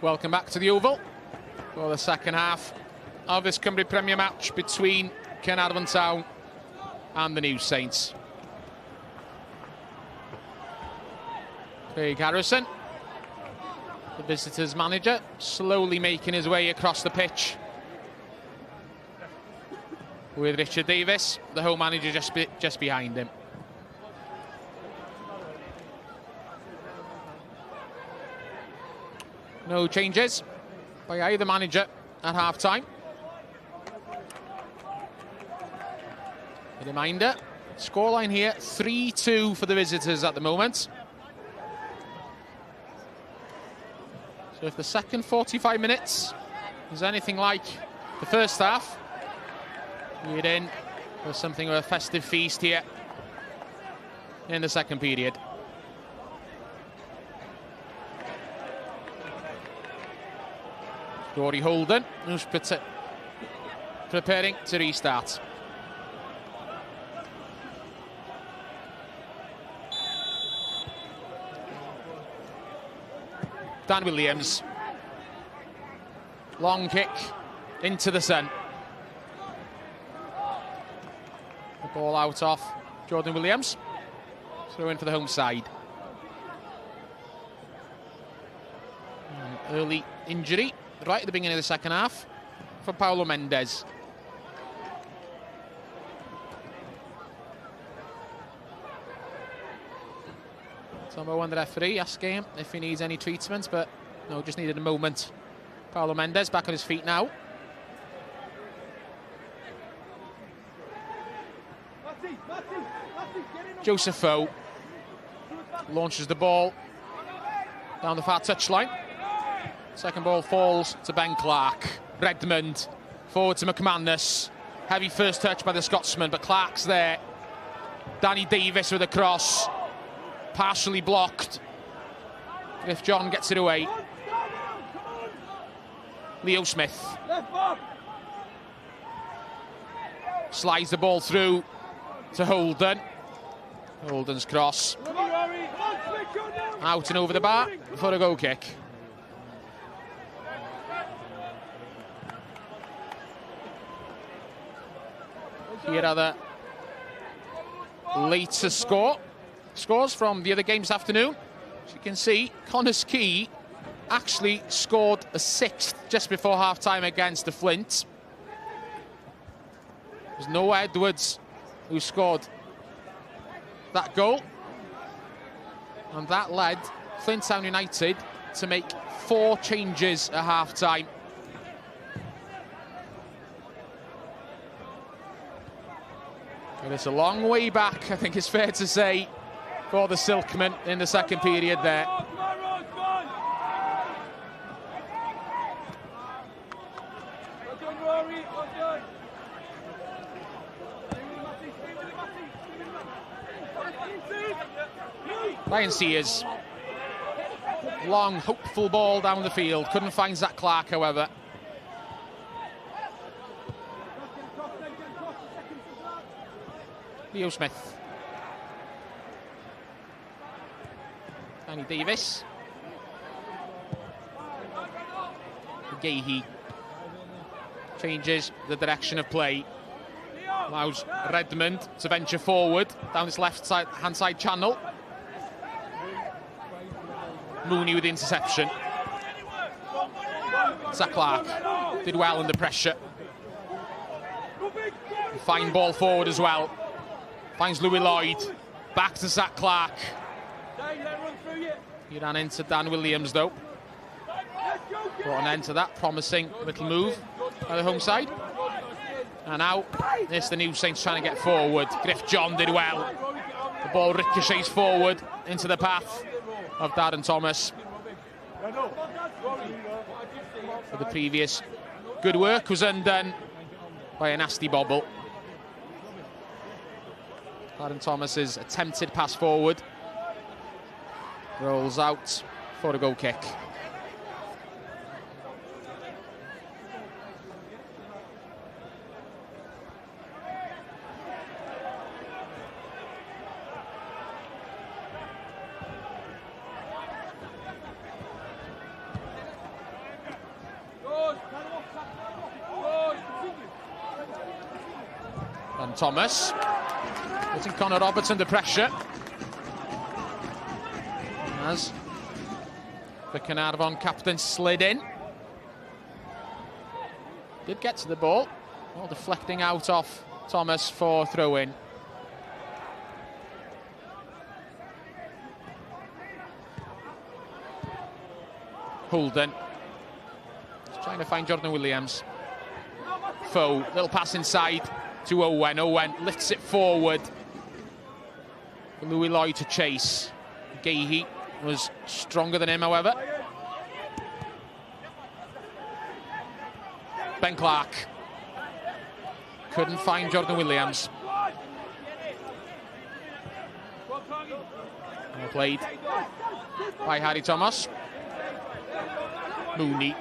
[SPEAKER 1] Welcome back to the Oval for the second half of this Cymru Premier match between Caernarfon Town and the New Saints. Craig Harrison, the visitors' manager, slowly making his way across the pitch with Richard Davies, the home manager, just behind him. No changes by either manager at half-time. A reminder, scoreline here, 3-2 for the visitors at the moment. So if the second 45 minutes is anything like the first half, we're in for something of a festive feast here in the second period. Rory Holden, who's preparing to restart. Dan Williams. Long kick into the sun. The ball out off Jordan Williams. Throw in for the home side. Early injury right at the beginning of the second half for Paulo Mendes. Tomo One, the referee, asking him if he needs any treatment, but no, just needed a moment. Paulo Mendes back on his feet now. Joseph Foe launches the ball down the far touchline. Second ball falls to Ben Clark. Redmond forward to McManus. Heavy first touch by the Scotsman, but Clark's there. Danny Davies with a cross. Partially blocked. If John gets it away. Leo Smith. Slides the ball through to Holden. Holden's cross. Out and over the bar for a goal kick. Here are the latest scores from the other games this afternoon. As you can see, Connors Key actually scored a sixth just before half-time against the Flint. There's Noah Edwards who scored that goal. And that led Flint Town United to make 4 changes at half-time. And it's a long way back, I think it's fair to say, for the Silkmen in the second period there. Ryan Sears. Long, hopeful ball down the field. Couldn't find Zach Clark, however. Leo Smith. Danny Davies. Gahey changes the direction of play. Allows Redmond to venture forward down this left-hand side channel. Mooney with the interception. Zach Clark did well under pressure. Fine ball forward as well. Finds Louis Lloyd. Back to Zach Clark. He ran into Dan Williams though. Brought an end to that promising little move by the home side. And now it's the New Saints trying to get forward. Griff John did well. The ball ricochets forward into the path of Darren Thomas. For the previous good work was undone by a nasty bobble. Darren Thomas's attempted pass forward rolls out for a goal kick. Sam Thomas. Putting Connor Roberts under pressure. As the Caernarfon captain slid in. Did get to the ball. Well, deflecting out off Thomas for throw-in. Holden. Just trying to find Jordan Williams. Foe, little pass inside to Owen. Owen lifts it forward. Louis Lloyd to chase. Gahey was stronger than him, however. Ben Clark. Couldn't find Jordan Williams. Well played by Harry Thomas. Mooney.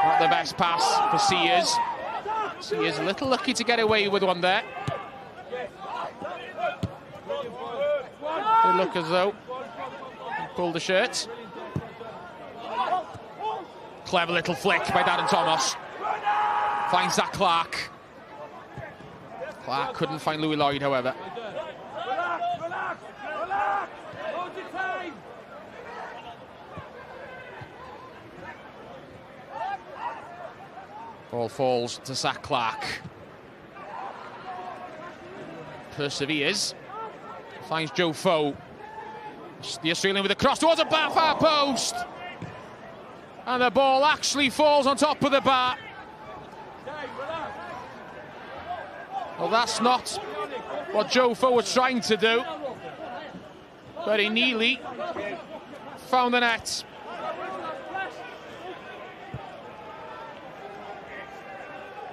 [SPEAKER 1] Not the best pass for Sears. Sears a little lucky to get away with one there. They look as though he pulled the shirt. Clever little flick by Darren Thomas. Finds Zach Clark. Clark couldn't find Louis Lloyd, however. Ball falls to Zach Clark. Perseveres. Finds Joe Foe. The Australian with a cross towards a far post. And the ball actually falls on top of the bar. Well, that's not what Joe Foe was trying to do. But he nearly found the net.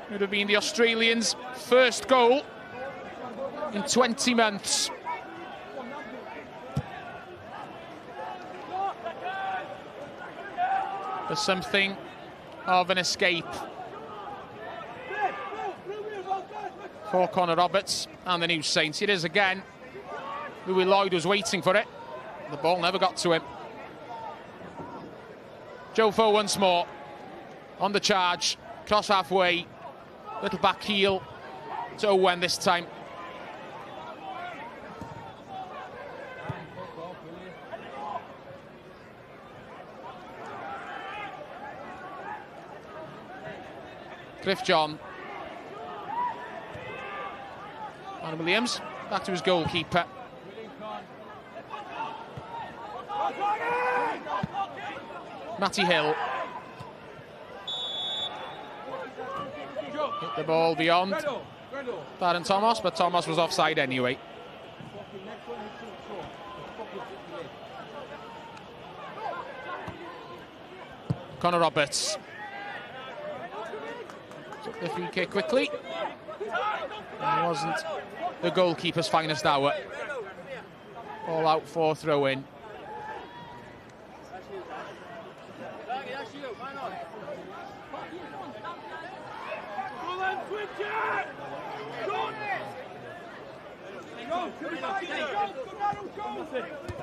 [SPEAKER 1] It would have been the Australians' first goal in 20 months. For something of an escape for Connor Roberts and the New Saints. It is again. Louis Lloyd was waiting for it. The ball never got to him. Joe Foe once more on the charge. Cross halfway. Little back heel to Owen this time. Griff John. And Williams back to his goalkeeper. Matty Hill. Hit the ball beyond Darren Thomas, but Thomas was offside anyway. Connor Roberts. Took the free kick quickly. It wasn't the goalkeeper's finest hour. All out for throw-in.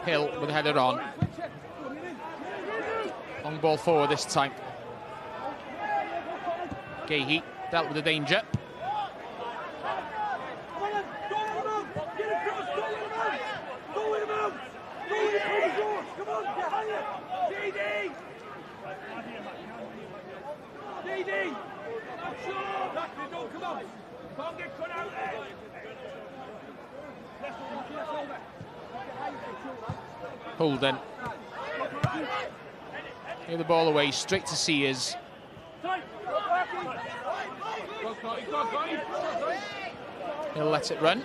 [SPEAKER 1] Hill with a header on. Long ball forward this time. Gahey dealt with the danger.
[SPEAKER 2] JD! Don't come on! Can't get cut out there!
[SPEAKER 1] Holden. Give the ball away, straight to Sears. He'll let it run,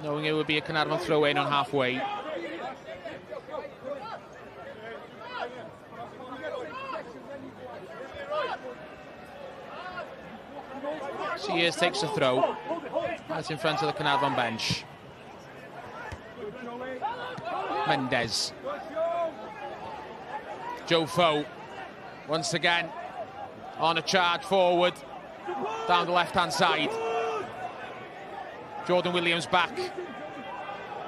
[SPEAKER 1] knowing it would be a Caernarfon throw-in on halfway. Sears takes a throw. That's in front of the Caernarfon bench. Mendes. Joe Foe once again on a charge forward down the left-hand side. Jordan Williams back,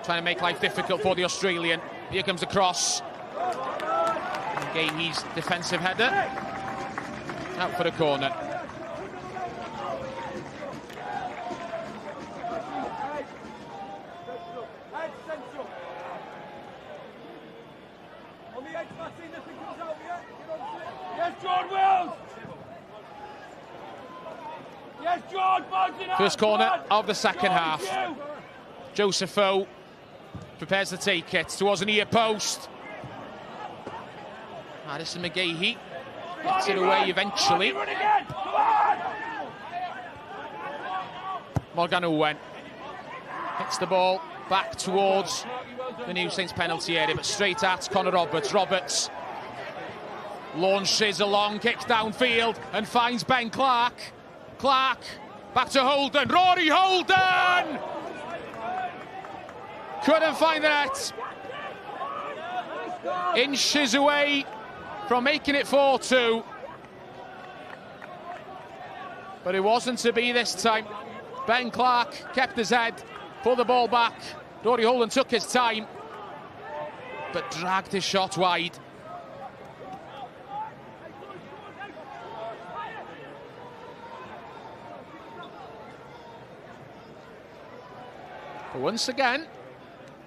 [SPEAKER 1] trying to make life difficult for the Australian. Here comes the cross. Gahey's defensive header out for the corner.
[SPEAKER 2] Yes, George Wills! Yes, George,
[SPEAKER 1] first corner of the second half. Joseph O prepares to take it towards an ear post. Addison McGahey gets it away eventually. Morgan Owen hits the ball back towards the New Saints penalty area, but straight at Connor Roberts. Roberts launches a long kick downfield and finds Ben Clark. Clark back to Holden. Rory Holden! Couldn't find the net. Inches away from making it 4-2. But it wasn't to be this time. Ben Clark kept his head, pulled the ball back. Rory Holden took his time, but dragged his shot wide. But once again,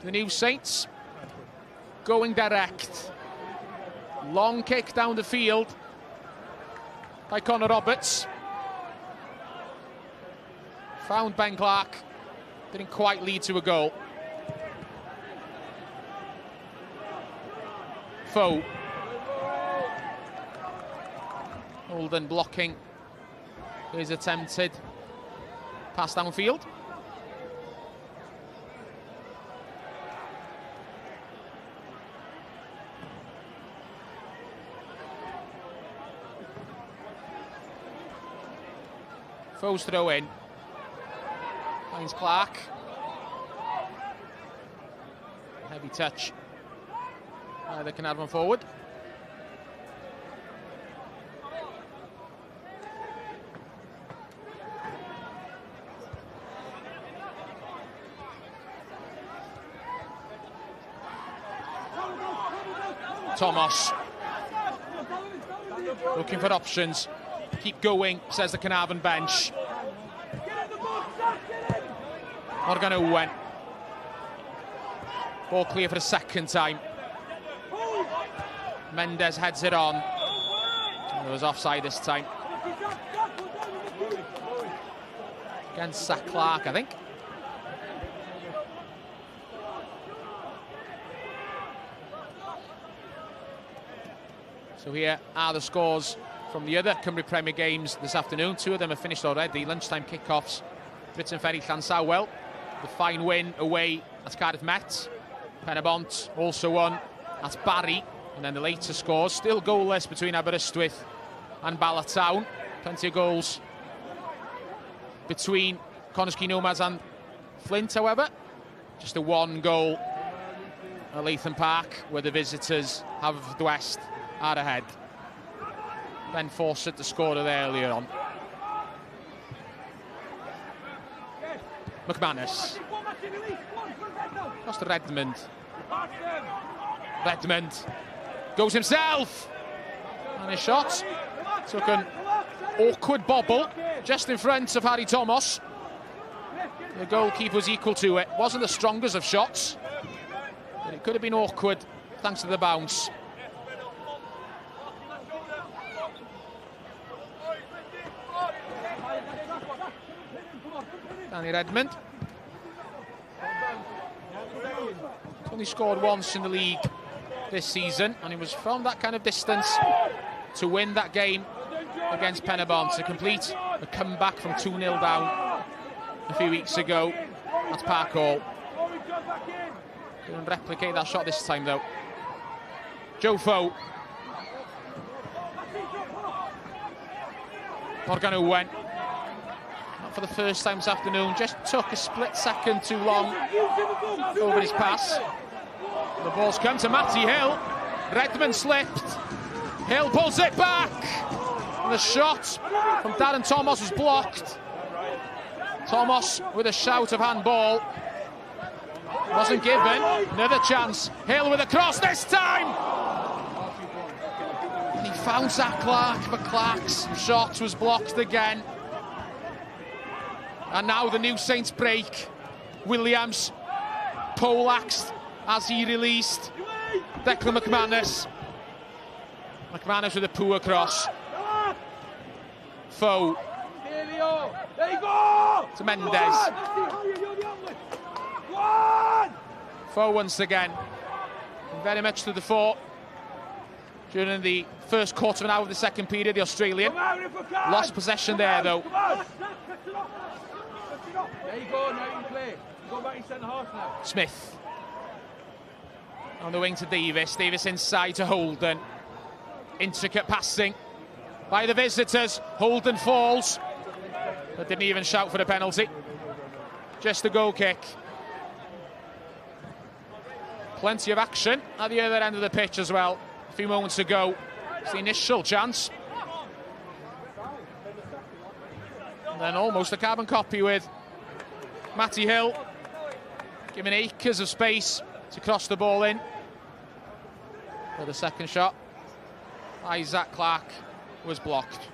[SPEAKER 1] the New Saints going direct. Long kick down the field by Connor Roberts. Found Ben Clark, didn't quite lead to a goal. Foe. Holden blocking his attempted pass downfield. Foe's throw in. Finds Clark. Heavy touch by the Caernarfon forward. Thomas looking for options. Keep going, says the Caernarfon bench. Morgan Owen. Ball clear for the second time. Mendes heads it on. It was offside this time. Against Zach Clark, I think. So here are the scores from the other Cymru Premier games this afternoon. Two of them have finished already. Lunchtime kickoffs. Britain Ferry Llansamwel. The fine win away at Cardiff Met. Penabont also won at Barry. And then the later scores. Still goalless between Aberystwyth and Bala Town. Plenty of goals between Conisky Nomads and Flint, however. Just a one goal at Latham Park, where the visitors have the West are ahead. Ben Fawcett, the scorer earlier on. McManus. Across to Redmond. Redmond goes himself. And his shot took an awkward bobble just in front of Harry Thomas. The goalkeeper was equal to it. Wasn't the strongest of shots, but it could have been awkward thanks to the bounce. Danny Redmond. He's only scored once in the league this season, and he was from that kind of distance to win that game against Penabont, to complete a comeback from 2-0 down a few weeks ago at Park Hall. Couldn't replicate that shot this time though. Joe Foe. Morgan Owen. Not for the first time this afternoon, just took a split second too long over his pass. The ball's come to Matty Hill. Redmond slipped. Hill pulls it back. And the shot from Darren Thomas was blocked. Thomas with a shout of handball. Wasn't given. Another chance. Hill with a cross this time. And he found Zach Clark, but Clark's shot was blocked again. And now the New Saints break. Williams poleaxed as he released Declan McManus. McManus with a poor cross. Foe.
[SPEAKER 2] There you go!
[SPEAKER 1] To Mendes. Foe once again. Very much to the fore. During the first quarter of an hour of the second period, the Australian lost possession there, though.
[SPEAKER 2] There you go, now you can play. Go back in centre half now.
[SPEAKER 1] Smith. On the wing to Davies. Davies inside to Holden. Intricate passing by the visitors. Holden falls, but didn't even shout for the penalty. Just a goal kick. Plenty of action at the other end of the pitch as well. A few moments ago, it's the initial chance. And then almost a carbon copy with Matty Hill, giving acres of space to cross the ball in. For the second shot, Isaac Clarke was blocked.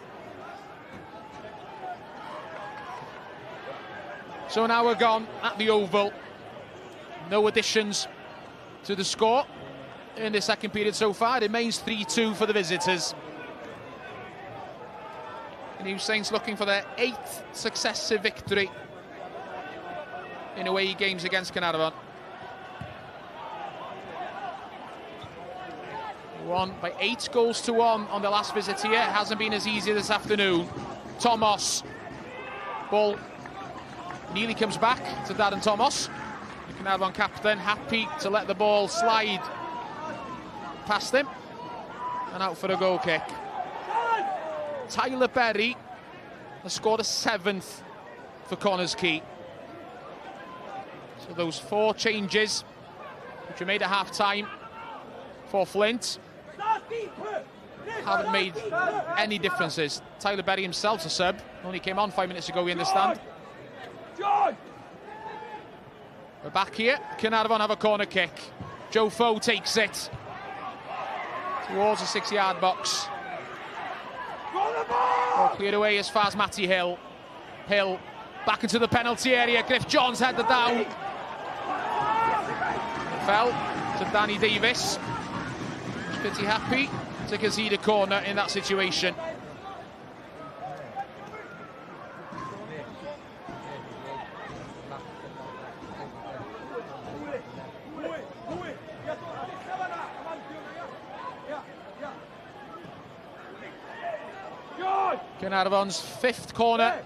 [SPEAKER 1] So now we're gone at the Oval. No additions to the score in the second period so far. It remains 3-2 for the visitors. The New Saints looking for their 8th successive victory in away games against Caernarfon. Won by 8-1 on the last visit here. It hasn't been as easy this afternoon. Thomas. Ball nearly comes back to Darren Thomas. The Caernarfon captain happy to let the ball slide past him. And out for a goal kick. Tyler Berry has scored a 7th for Connors Quay. So those 4 changes which were made at half-time for Flint haven't made any differences. Tyler Berry himself's a sub. Only came on 5 minutes ago, we understand. We're back here. Caernarfon have a corner kick. Joe Foe takes it towards the 6-yard box. Ball cleared away as far as Matty Hill. Hill back into the penalty area. Griff Johns headed down. Fell to Danny Davies. Pretty happy to concede a corner in that situation. Caernarfon's 5th corner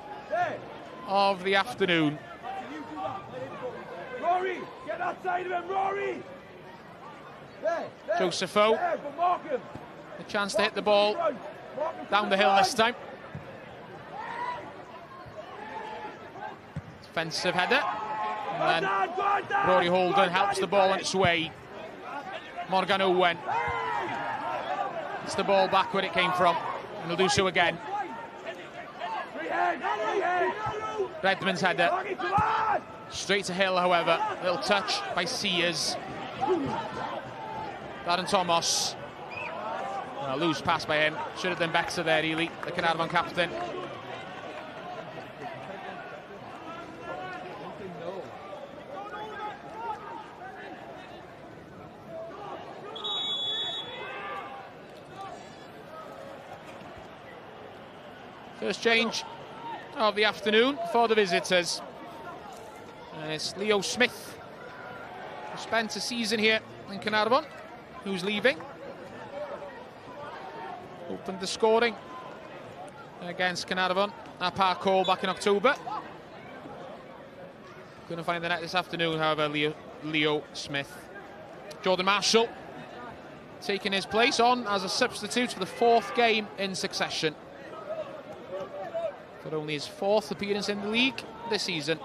[SPEAKER 1] of the afternoon.
[SPEAKER 2] Rory, get that side of him, Rory!
[SPEAKER 1] Joseph Foe, a chance to hit the ball down the hill this time. Defensive header, and then Rory Holden helps the ball on its way. Morgan Owen, it's the ball back where it came from, and he'll do so again. Redmond's header, straight to Hill, however. Little touch by Sears. Darren Thomas. A loose pass by him. Should have done better there, really, the Caernarfon captain. First change of the afternoon for the visitors. And it's Leo Smith, who spent a season here in Caernarfon, who's leaving. Opened the scoring against Caernarfon at Park Hall back in October. Couldn't find the net this afternoon, however, Leo Smith. Jordan Marshall taking his place on as a substitute for the 4th game in succession. For only his 4th appearance in the league this season.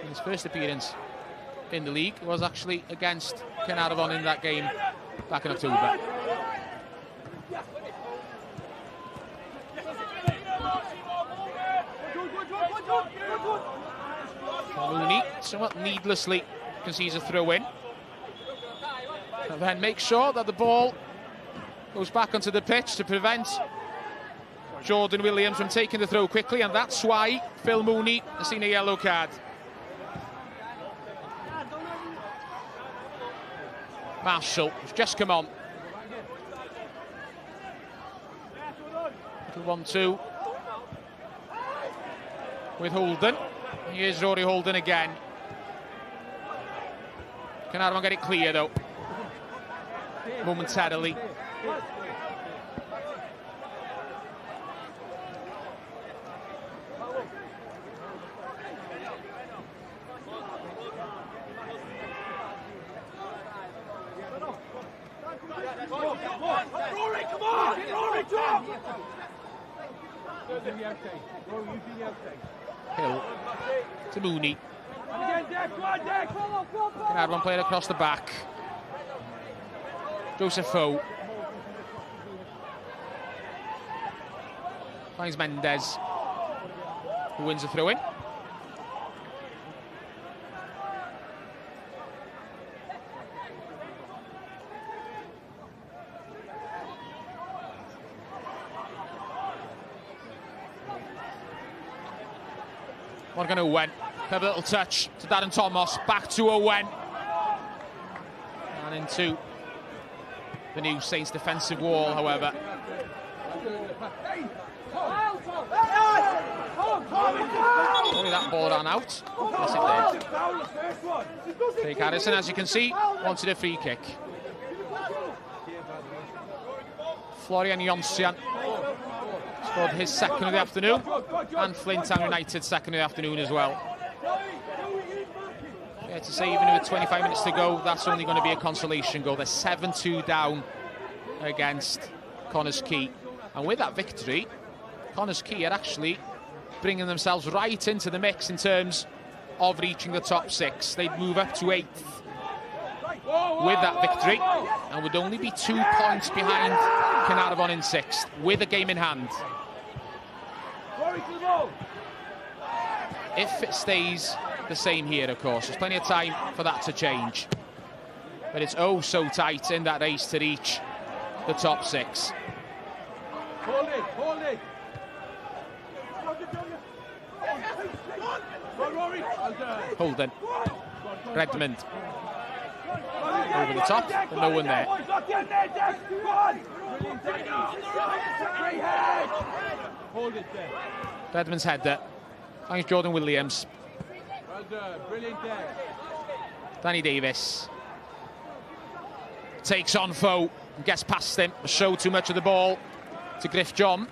[SPEAKER 1] His first appearance in the league was actually against Caernarfon in that game back in October. Mooney somewhat needlessly concedes a throw-in. And then makes sure that the ball goes back onto the pitch to prevent Jordan Williams from taking the throw quickly, and that's why Phil Mooney has seen a yellow card. Marshall has just come on. Little 1-2 with Holden. Here's Rory Holden again. Caernarfon get it clear though, momentarily.
[SPEAKER 2] Rory, come on! Rory, drop!
[SPEAKER 1] Hill to Mooney.
[SPEAKER 2] Again, Deck, go on, Deck!
[SPEAKER 1] Caernarfon playing across the back. Joseph Foe finds Mendes, who wins the throw-in. Morgan Owen, have a little touch to Darren Thomas, back to Owen. And into the new Saints defensive wall, however. Only that ball ran out. Yes, it did. Craig Harrison, as you can see, wanted a free kick. Florian Jonsian scored his second of the afternoon, and Flint Town United second of the afternoon as well. Yeah, to say even with 25 minutes to go, that's only going to be a consolation goal. They're 7-2 down against Connah's Quay, and with that victory, Connah's Quay are actually bringing themselves right into the mix in terms of reaching the top 6. They'd move up to 8th with that victory, and would only be 2 points behind Caernarfon in 6th with a game in hand. If it stays the same here, of course, there's plenty of time for that to change, but it's oh so tight in that race to reach the top 6.
[SPEAKER 2] Hold it, hold it.
[SPEAKER 1] Holden, Redmond over the top, but no one there. Redmond's header. Thanks Jordan Williams.
[SPEAKER 2] Well done, brilliant day.
[SPEAKER 1] Danny Davies takes on Foe and gets past him. Showed too much of the ball to Griff John.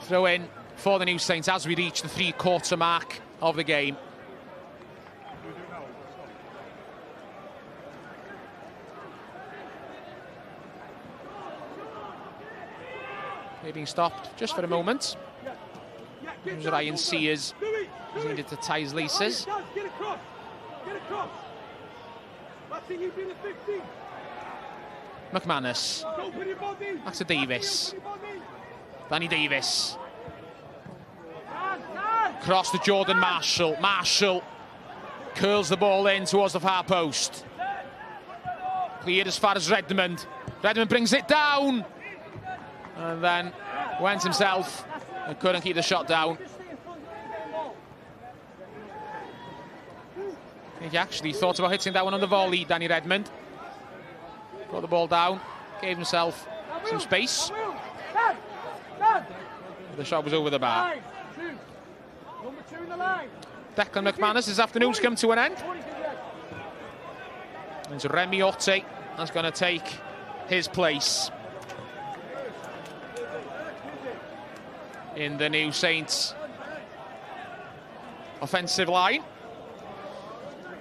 [SPEAKER 1] Throw in for the New Saints as we reach the 3/4 mark of the game. They're being stopped just for a moment. There's Ryan Sears, who's needed to tie his laces.
[SPEAKER 2] Get across! Get across! That's it, you do the 15.
[SPEAKER 1] McManus. Back to Davis. Danny Davis. Cross to Jordan Marshall. Marshall curls the ball in towards the far post. Cleared as far as Redmond. Redmond brings it down. And then went himself and couldn't keep the shot down. I think he actually thought about hitting that one on the volley, Danny Redmond. Got the ball down, gave himself some space. The shot was over the bar. Declan McManus, this afternoon's come to an end. And so Remy Otte is going to take his place in the New Saints offensive line.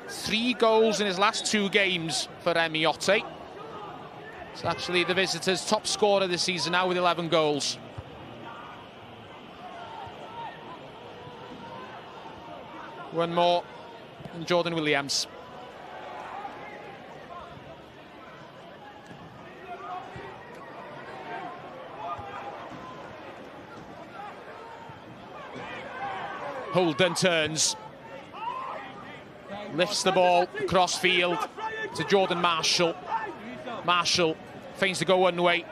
[SPEAKER 1] 3 goals in his last 2 games for Remy Otte. It's actually the visitors' top scorer this season now with 11 goals. One more than Jordan Williams. Holden turns, lifts the ball across field to Jordan Marshall. Marshall feigns to go one way.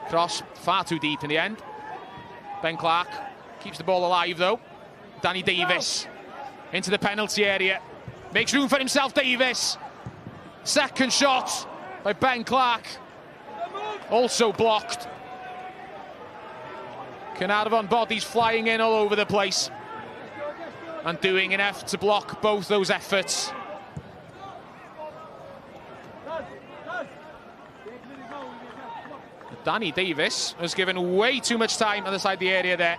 [SPEAKER 1] Cross far too deep in the end. Ben Clark keeps the ball alive though. Danny Davis into the penalty area. Makes room for himself, Davies. Second shot by Ben Clark. Also blocked. Caernarfon bodies flying in all over the place and doing an effort to block both those efforts. Danny Davies has given way too much time on the side of the area there.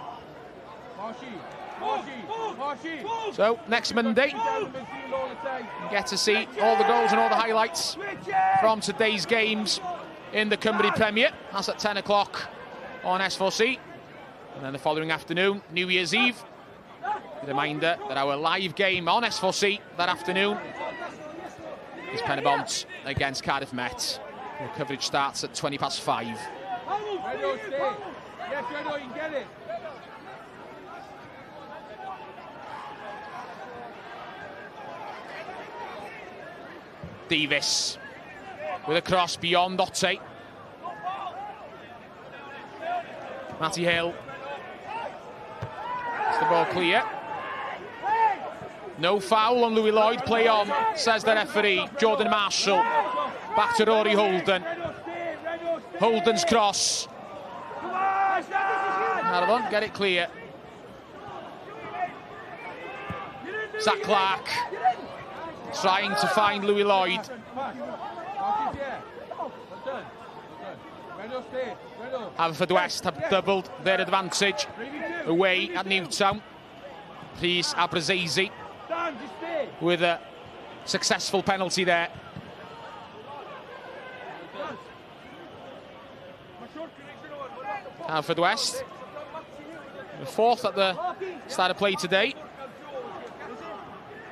[SPEAKER 1] So next Monday, you get to see all the goals and all the highlights from today's games in the Cymru Premier. That's at 10 o'clock on S4C. And then the following afternoon, New Year's Eve. A reminder that our live game on S4C that afternoon is Penabont against Cardiff Met. The coverage starts at 5:20. Davies with a cross beyond Otte. Matty Hill. Is the ball clear? No foul on Louis Lloyd. Play on, says the referee. Jordan Marshall. Back to Rory Holden. Holden's cross. Caernarfon get it clear. Zach Clark trying to find Louis Lloyd. Haverfordwest have doubled their advantage away at Newtown. Please Aberystwyth with a successful penalty there. Haverfordwest, the fourth at the start of play today.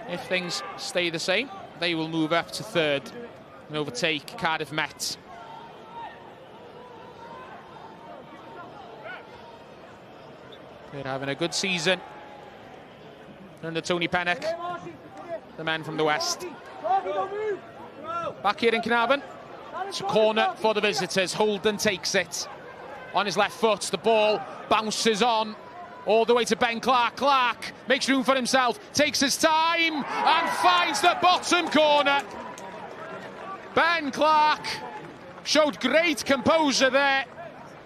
[SPEAKER 1] If things stay the same, they will move up to third and overtake Cardiff Met. They're having a good season under Tony Pennock, the men from the West. Back here in Caernarfon, it's a corner for the visitors. Holden takes it on his left foot. The ball bounces on all the way to Ben Clark. Clark makes room for himself, takes his time and finds the bottom corner. Ben Clark showed great composure there,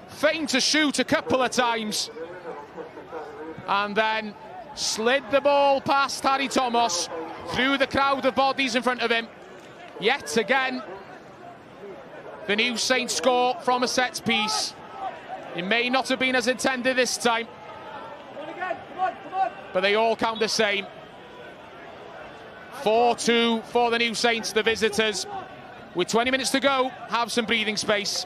[SPEAKER 1] feigned to shoot a couple of times and then slid the ball past Harry Thomas through the crowd of bodies in front of him. Yet again, the New Saints score from a set piece. It may not have been as intended this time, but they all count the same. 4-2 for the New Saints, the visitors. With 20 minutes to go, have some breathing space.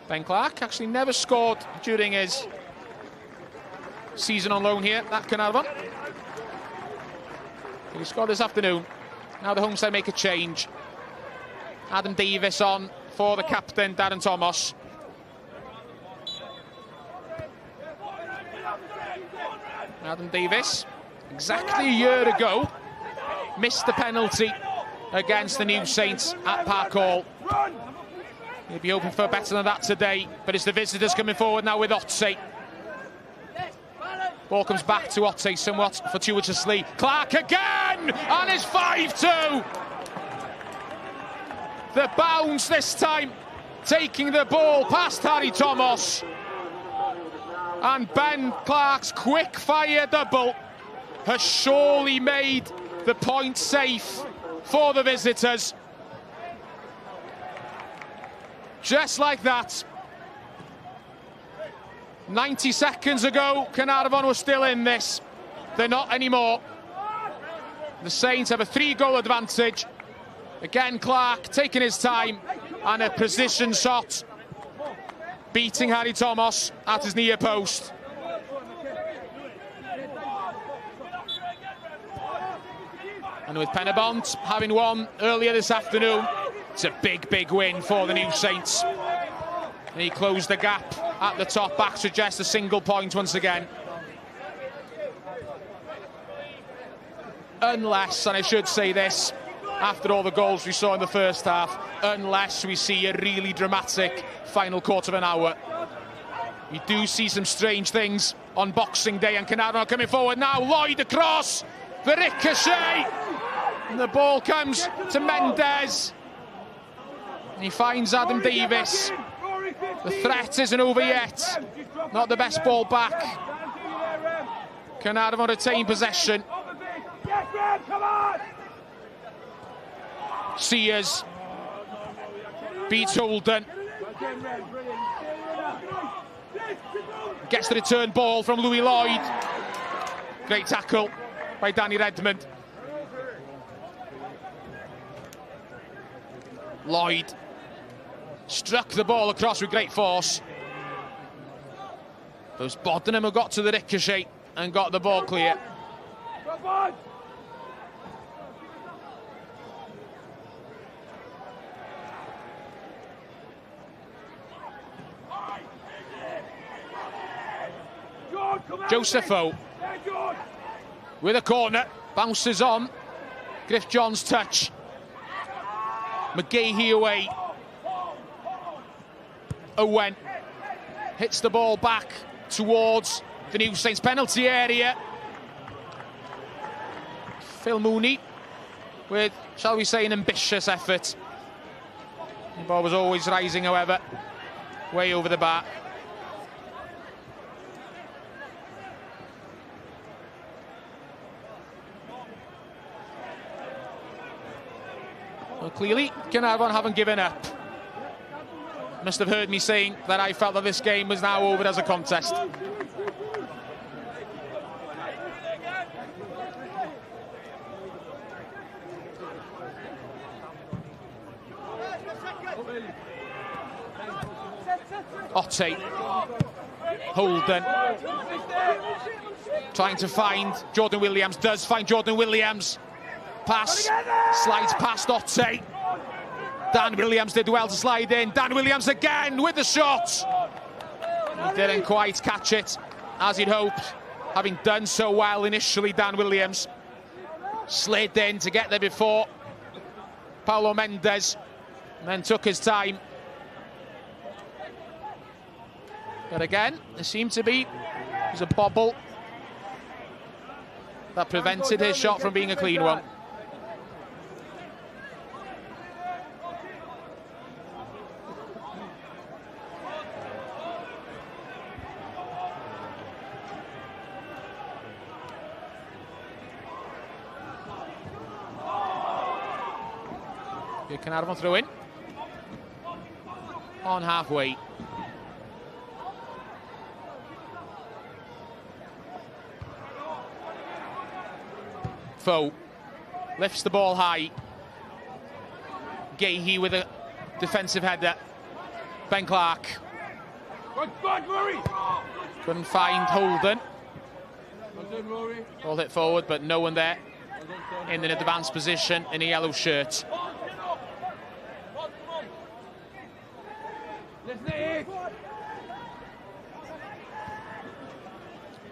[SPEAKER 1] Ben Clark actually never scored during his season on loan here at Caernarfon. He scored this afternoon. Now the home side make a change. Adam Davies on for the captain, Darren Thomas. Adam Davies, exactly a year ago, missed the penalty against the New Saints at Park Hall. He'll be hoping for better than that today, but it's the visitors coming forward now with Otte. Ball comes back to Otte somewhat fortuitously. Clark again, and it's 5-2. The bounce this time, taking the ball past Harry Thomas. And Ben Clark's quick-fire double has surely made the point safe for the visitors. Just like that. 90 seconds ago, Caernarfon was still in this. They're not anymore. The Saints have a 3-goal advantage. Again, Clark taking his time and a precision shot, beating Harry Thomas at his near post. And with Penabont having won earlier this afternoon, it's a big, big win for the New Saints. And he closed the gap at the top, back to just a single point once again. Unless, and I should say this, after all the goals we saw in the first half, unless we see a really dramatic final quarter of an hour. We do see some strange things on Boxing Day, and Caernarfon coming forward now. Lloyd across, the ricochet, and the ball comes to Mendes. And he finds Adam Davies. The threat isn't over yet. Not the best ball back. Caernarfon retain possession. Sears beats Holden. Gets the return ball from Louis Lloyd. Great tackle by Danny Redmond. Lloyd struck the ball across with great force. Those Boddenham have got to the ricochet and got the ball clear. Josepho with a corner, bounces on. Griff John's touch. McGahey away. Owen hits the ball back towards the New Saints penalty area. Phil Mooney with, shall we say, an ambitious effort. The ball was always rising, however, way over the bar. Well, clearly, Caernarfon haven't given up. Must have heard me saying that I felt that this game was now over as a contest. Otte. Holden. Trying to find Jordan Williams. Does find Jordan Williams. Pass. Slides past Otte. Dan Williams did well to slide in. Dan Williams again with the shot. He didn't quite catch it as he'd hoped. Having done so well initially, Dan Williams slid in to get there before Paulo Mendes, and then took his time. But again, there seemed to be a bobble that prevented his shot from being a clean one. Caernarfon throw in on halfway. Foe lifts the ball high. Gahey with a defensive header. Ben Clark couldn't find Holden. Ball hit forward, but no one there in an advanced position in a yellow shirt.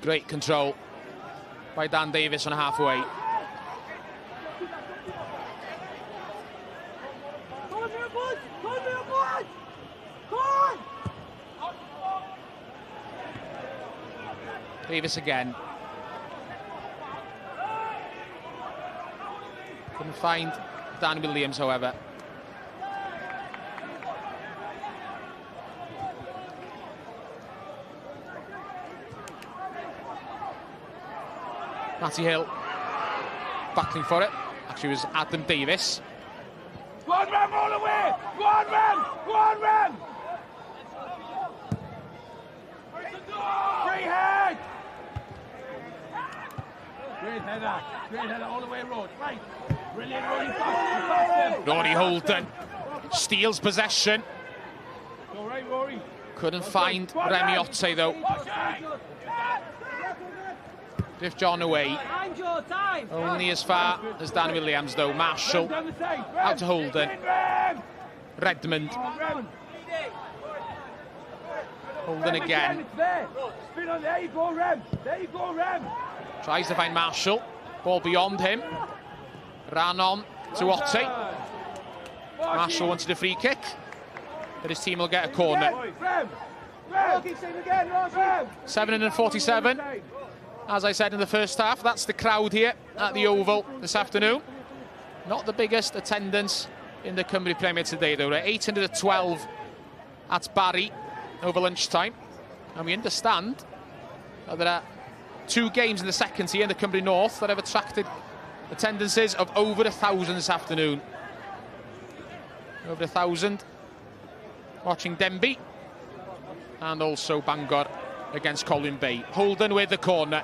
[SPEAKER 1] Great control by Dan Davies on halfway. Davies again. Couldn't find Dan Williams, however. Matty Hill battling for it. Actually, it was Adam Davies.
[SPEAKER 2] Go on, Rem, all the way! Go on, Rem! Go on, Rem! Free head! Great header all the way, Rod. Right. Brilliant, Rory.
[SPEAKER 1] Rory Holden steals possession.
[SPEAKER 2] All right, Rory.
[SPEAKER 1] Couldn't find Remy Otte, though. Griff John away. Only as far as Dan Williams, though. Marshall out to Holden. Redmond. Holden again.
[SPEAKER 2] Spin on, there you go, Rem. There you go, Rem.
[SPEAKER 1] Tries to find Marshall. Ball beyond him. Ran on to Otte. Marshall wanted a free kick, but his team will get a corner. 7:47. As I said in the first half, that's the crowd here at the Oval this afternoon. Not the biggest attendance in the Cymru Premier today, though. 812 at Barry over lunchtime. And we understand that there are 2 games in the second tier in the Cymru North that have attracted attendances of over 1,000 this afternoon. Over 1,000 watching Denby, and also Bangor against Colwyn Bay. Holden with the corner.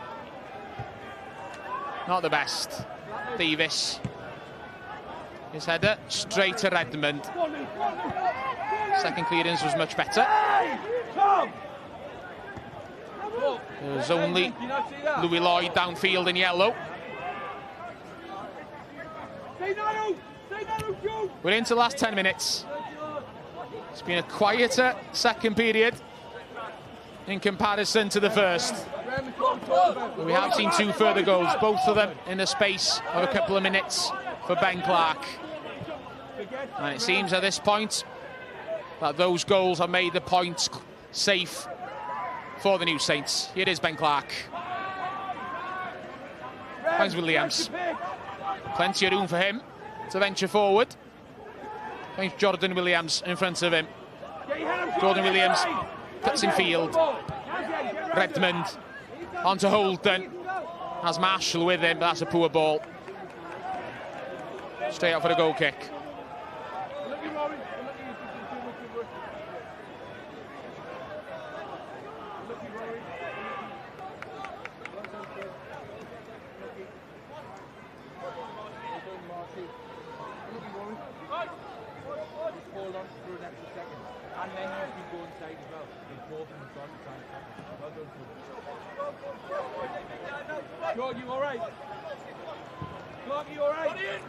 [SPEAKER 1] Not the best. Davies. His header straight to Redmond. Second clearance was much better. There's only Louis Lloyd downfield in yellow. We're into the last 10 minutes. It's been a quieter second period in comparison to the first. But we have seen 2 further goals, both of them in the space of a couple of minutes for Ben Clark. And it seems at this point that those goals have made the points safe for the New Saints. Here is Ben Clark. Finds Williams. Plenty of room for him to venture forward. Finds Jordan Williams in front of him. Jordan Williams cuts in field. Redmond onto Holden. Has Marshall with him, but that's a poor ball. Straight out for a goal kick.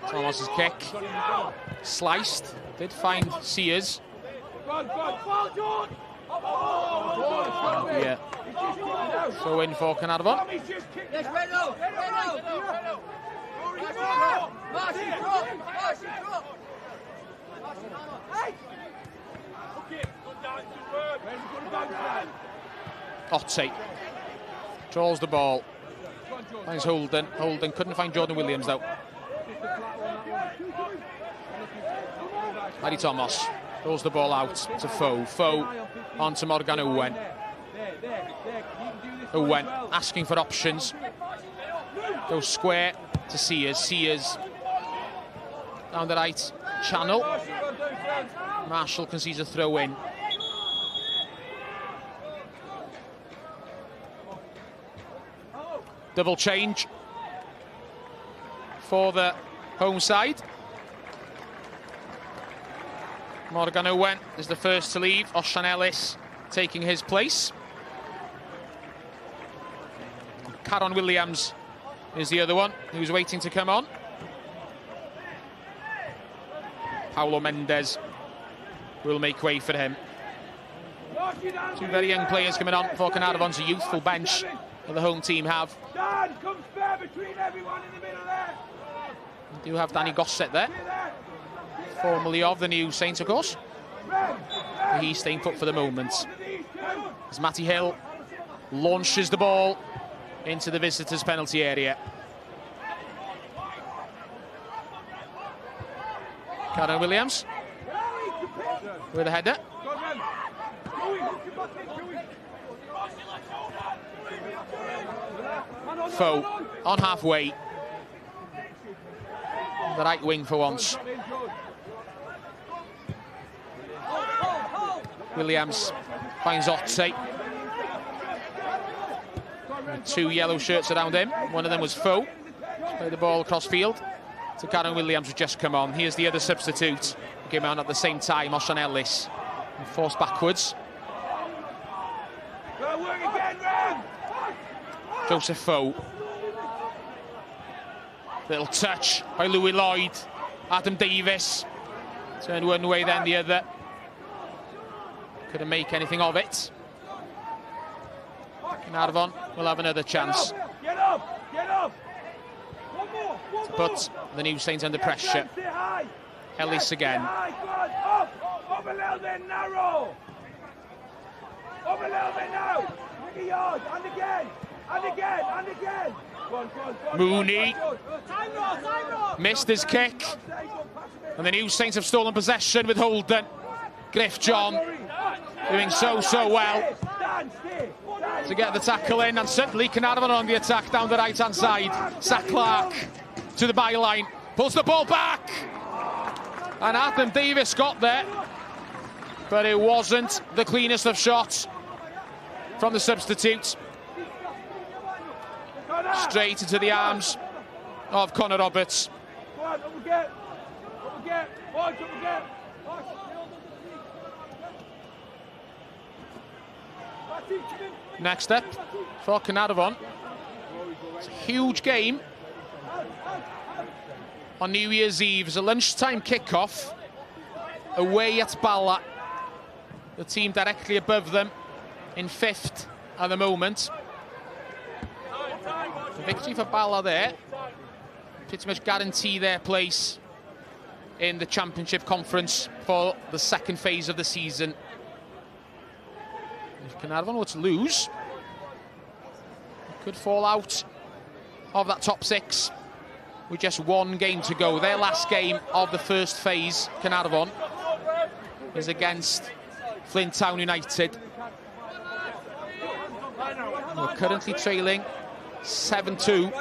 [SPEAKER 1] Thomas's kick sliced, did find Sears. Yeah. So in for Caernarfon. Otte draws the ball. Finds Holden. Holden couldn't find Jordan Williams though. Larry Thomas throws the ball out to Foe. Foe on to Morgan Owen. Owen asking for options. Goes square to Sears. Sears down the right channel. Marshall concedes a throw in. Double change for the home side. Morgan Owen is the first to leave. Osian Ellis taking his place. Caron Williams is the other one who's waiting to come on. Paulo Mendes will make way for him. 2 very young players coming on for Caernarfon's youthful bench that the home team have. We do have Danny Gossett there, formerly of the New Saints, of course. He's staying put for the moment. As Matty Hill launches the ball into the visitors' penalty area. Caron Williams with a header. Foe on halfway. The right wing for once. Williams finds Otte. 2 yellow shirts around him. One of them was Foe. Played the ball across field to Caron Williams, who's just come on. Here's the other substitute. Came on at the same time, Osian Ellis. And forced backwards. Joseph Foe. Little touch by Louis Lloyd. Adam Davies. Turned one way, then the other. Couldn't make anything of it. Caernarfon will have another chance.
[SPEAKER 2] Get up! Get up!
[SPEAKER 1] to put the New Saints under pressure. Ellis again.
[SPEAKER 2] Up a little bit narrow. Up a little bit now. Make a yard. And again. And again. And again. Go on.
[SPEAKER 1] Mooney missed his kick. And the New Saints have stolen possession with Holden. Griff John doing so well to get the tackle in, and certainly Caernarfon on the attack down the right hand side. Zach Clark to the byline, pulls the ball back, and Adam Davies got there, but it wasn't the cleanest of shots from the substitute. Straight into the arms of Connor Roberts. Next up for Caernarfon, it's a huge game on New Year's Eve. It's a lunchtime kickoff away at Bala, the team directly above them in 5th at the moment. The victory for Bala there pretty much guarantee their place in the Championship Conference for the second phase of the season. If Caernarfon were to lose, could fall out of that top 6 with just 1 game to go. Their last game of the first phase, Caernarfon, is against Flint Town United. We're currently trailing 7-2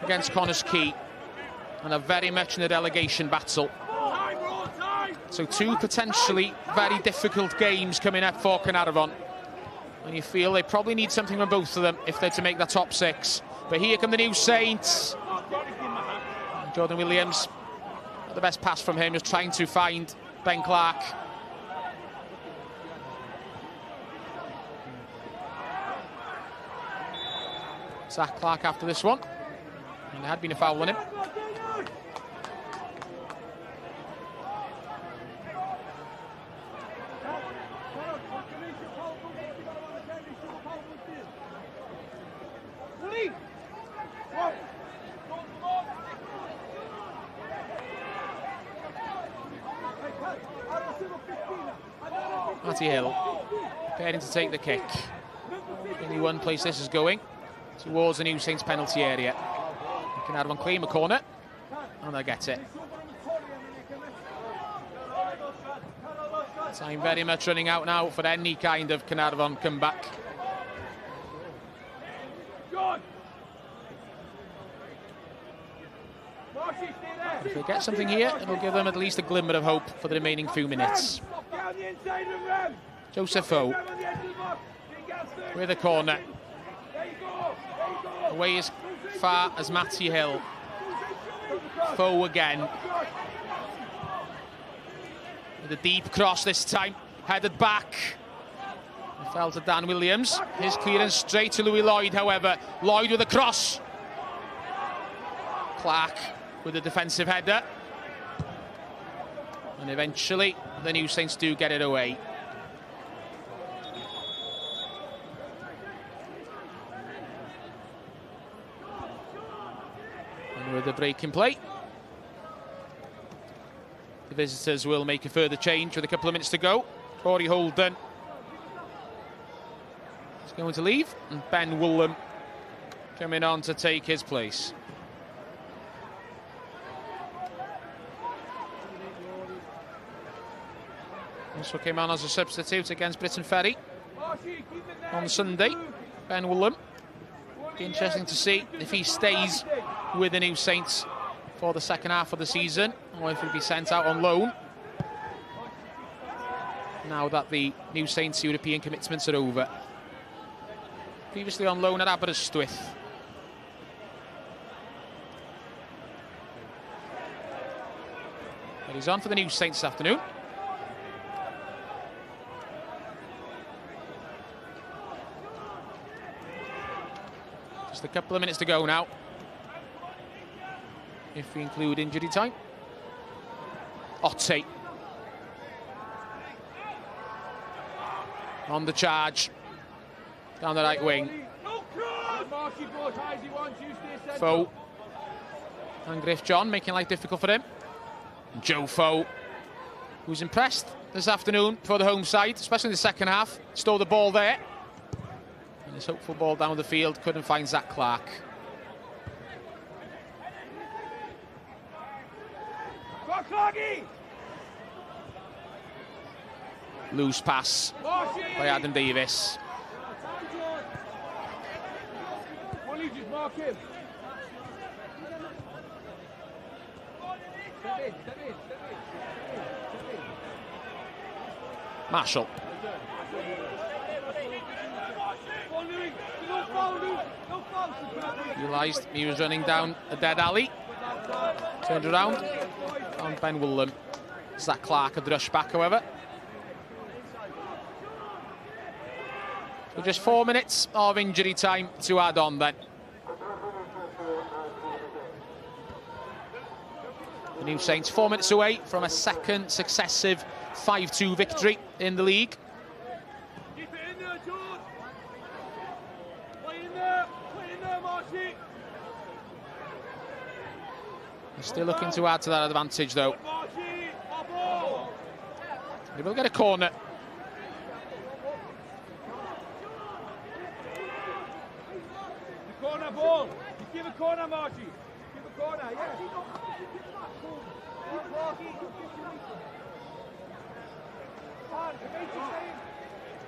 [SPEAKER 1] against Connors Quay, and are very much in a relegation battle. So 2 potentially very difficult games coming up for Caernarfon, and you feel they probably need something from both of them if they're to make that top 6. But here come the New Saints. Jordan Williams, the best pass from him, just trying to find Ben Clark. Zach Clark after this one, and there had been a foul on him. Matty Hill preparing to take the kick. Only one place this is going, towards the New Saints penalty area. Caernarfon claim a corner, and they'll get it. Time very much running out now for any kind of Caernarfon comeback. If they get something here, it'll give them at least a glimmer of hope for the remaining few minutes. Joseph O with a corner. Away as far as Matty Hill. Foe again. With a deep cross this time, headed back. It fell to Dan Williams. His clearance straight to Louis Lloyd, however. Lloyd with a cross. Clark with a defensive header. And eventually, the New Saints do get it away. And with the break in play, the visitors will make a further change with a couple of minutes to go. Corey Holden is going to leave, and Ben Woolham coming on to take his place. Also came on as a substitute against Britton Ferry on Sunday, Ben Woolham. Be interesting to see if he stays with the New Saints for the second half of the season, or if he'll be sent out on loan now that the New Saints European commitments are over. Previously on loan at Aberystwyth. But he's on for the New Saints this afternoon. Just a couple of minutes to go now, if we include injury time. Otte on the charge down the right wing. Foe and Griff John making life difficult for him. And Joe Foe, who's impressed this afternoon for the home side, especially in the second half. Stole the ball there. And his hopeful ball down the field, couldn't find Zach Clark. Loose pass by Adam Davies. Marshall. Realised he was running down a dead alley. Turned around. Found Ben Woolen. Zach Clark had rushed back, however. So just 4 minutes of injury time to add on then. The New Saints 4 minutes away from a second successive 5-2 victory in the league.
[SPEAKER 2] Keep it in there, George. Play in there, Marshy.
[SPEAKER 1] They're still looking to add to that advantage, though. They will get a corner.
[SPEAKER 2] The corner ball. Give a corner, Marshy. Give a corner, yeah.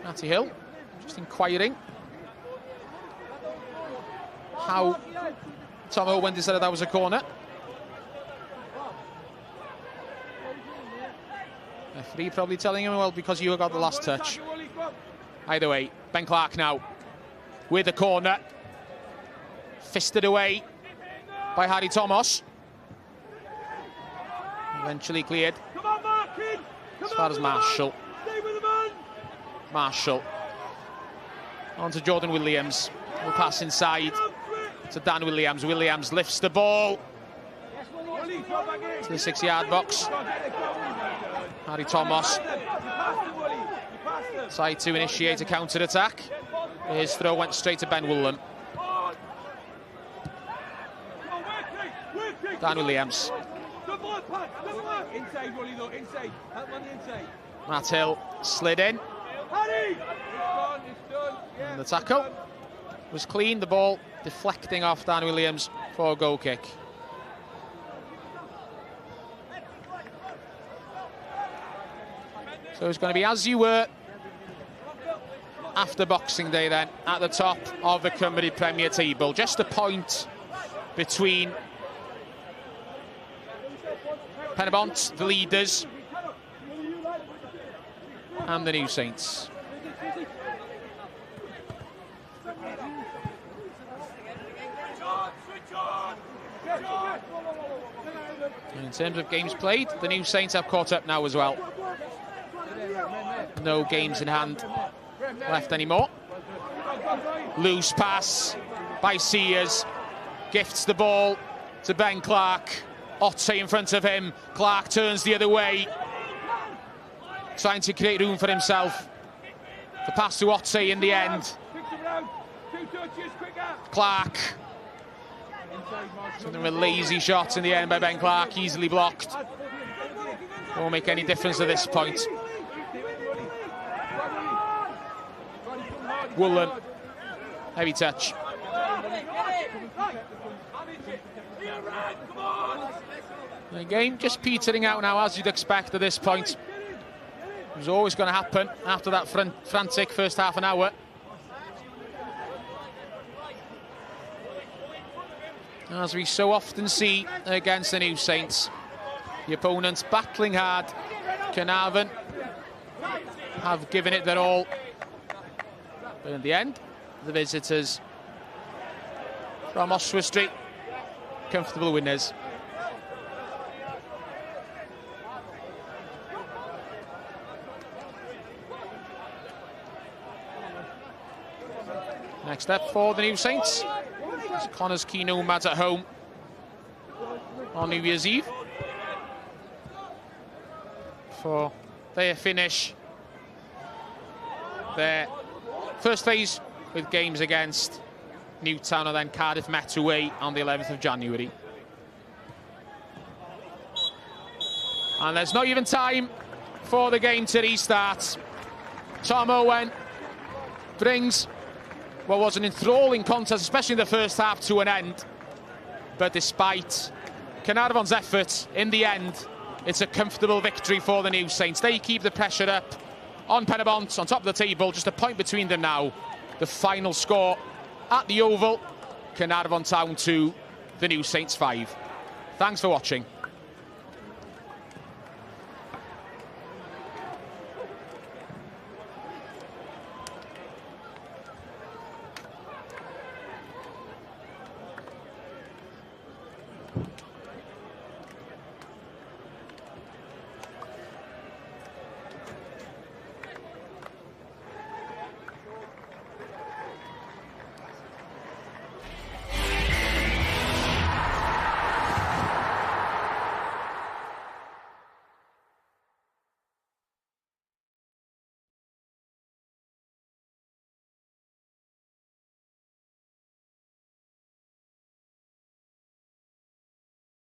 [SPEAKER 1] Matty Hill just inquiring how Tom Owen decided that was a corner. Referee probably telling him, well, because you got the last touch. Either way, Ben Clark now with a corner. Fisted away by Harry Thomas. Eventually cleared as far as Marshall. Marshall on to Jordan Williams. Will pass inside to Dan Williams. Williams lifts the ball to the 6-yard box. Harry Thomas tried to initiate a counter-attack. His throw went straight to Ben Woolen. Dan Williams. Matt Hill slid in. And the tackle was clean. The ball deflecting off Dan Williams for a goal kick. So it's going to be as you were after Boxing Day then, at the top of the Cymru Premier table. Just a point between Penybont, the leaders, and the New Saints. And in terms of games played, the New Saints have caught up now as well. No games in hand left anymore. Loose pass by Sears. Gifts the ball to Ben Clark. Otte in front of him. Clark turns the other way, trying to create room for himself. The pass to Otte in the end. Clark. Something of a lazy shot in the end by Ben Clark, easily blocked. Won't make any difference at this point. Woolen, heavy touch. The game just petering out now, as you'd expect at this point. It was always going to happen after that frantic first half an hour. As we so often see against the New Saints, the opponents battling hard. Caernarfon have given it their all. But in the end, the visitors from Oswestry Street, comfortable winners. Next up for the New Saints is Connors Key Nomads at home on New Year's Eve for their finish, their first phase with games against Newtown and then Cardiff met away on the 11th of January. And there's not even time for the game to restart. Tom Owen brings what was an enthralling contest, especially in the first half, to an end. But despite Caernarfon's efforts, in the end, it's a comfortable victory for the New Saints. They keep the pressure up on Penybont, on top of the table, just a point between them now. The final score at the Oval, Caernarfon Town 2, the New Saints 5. Thanks for watching.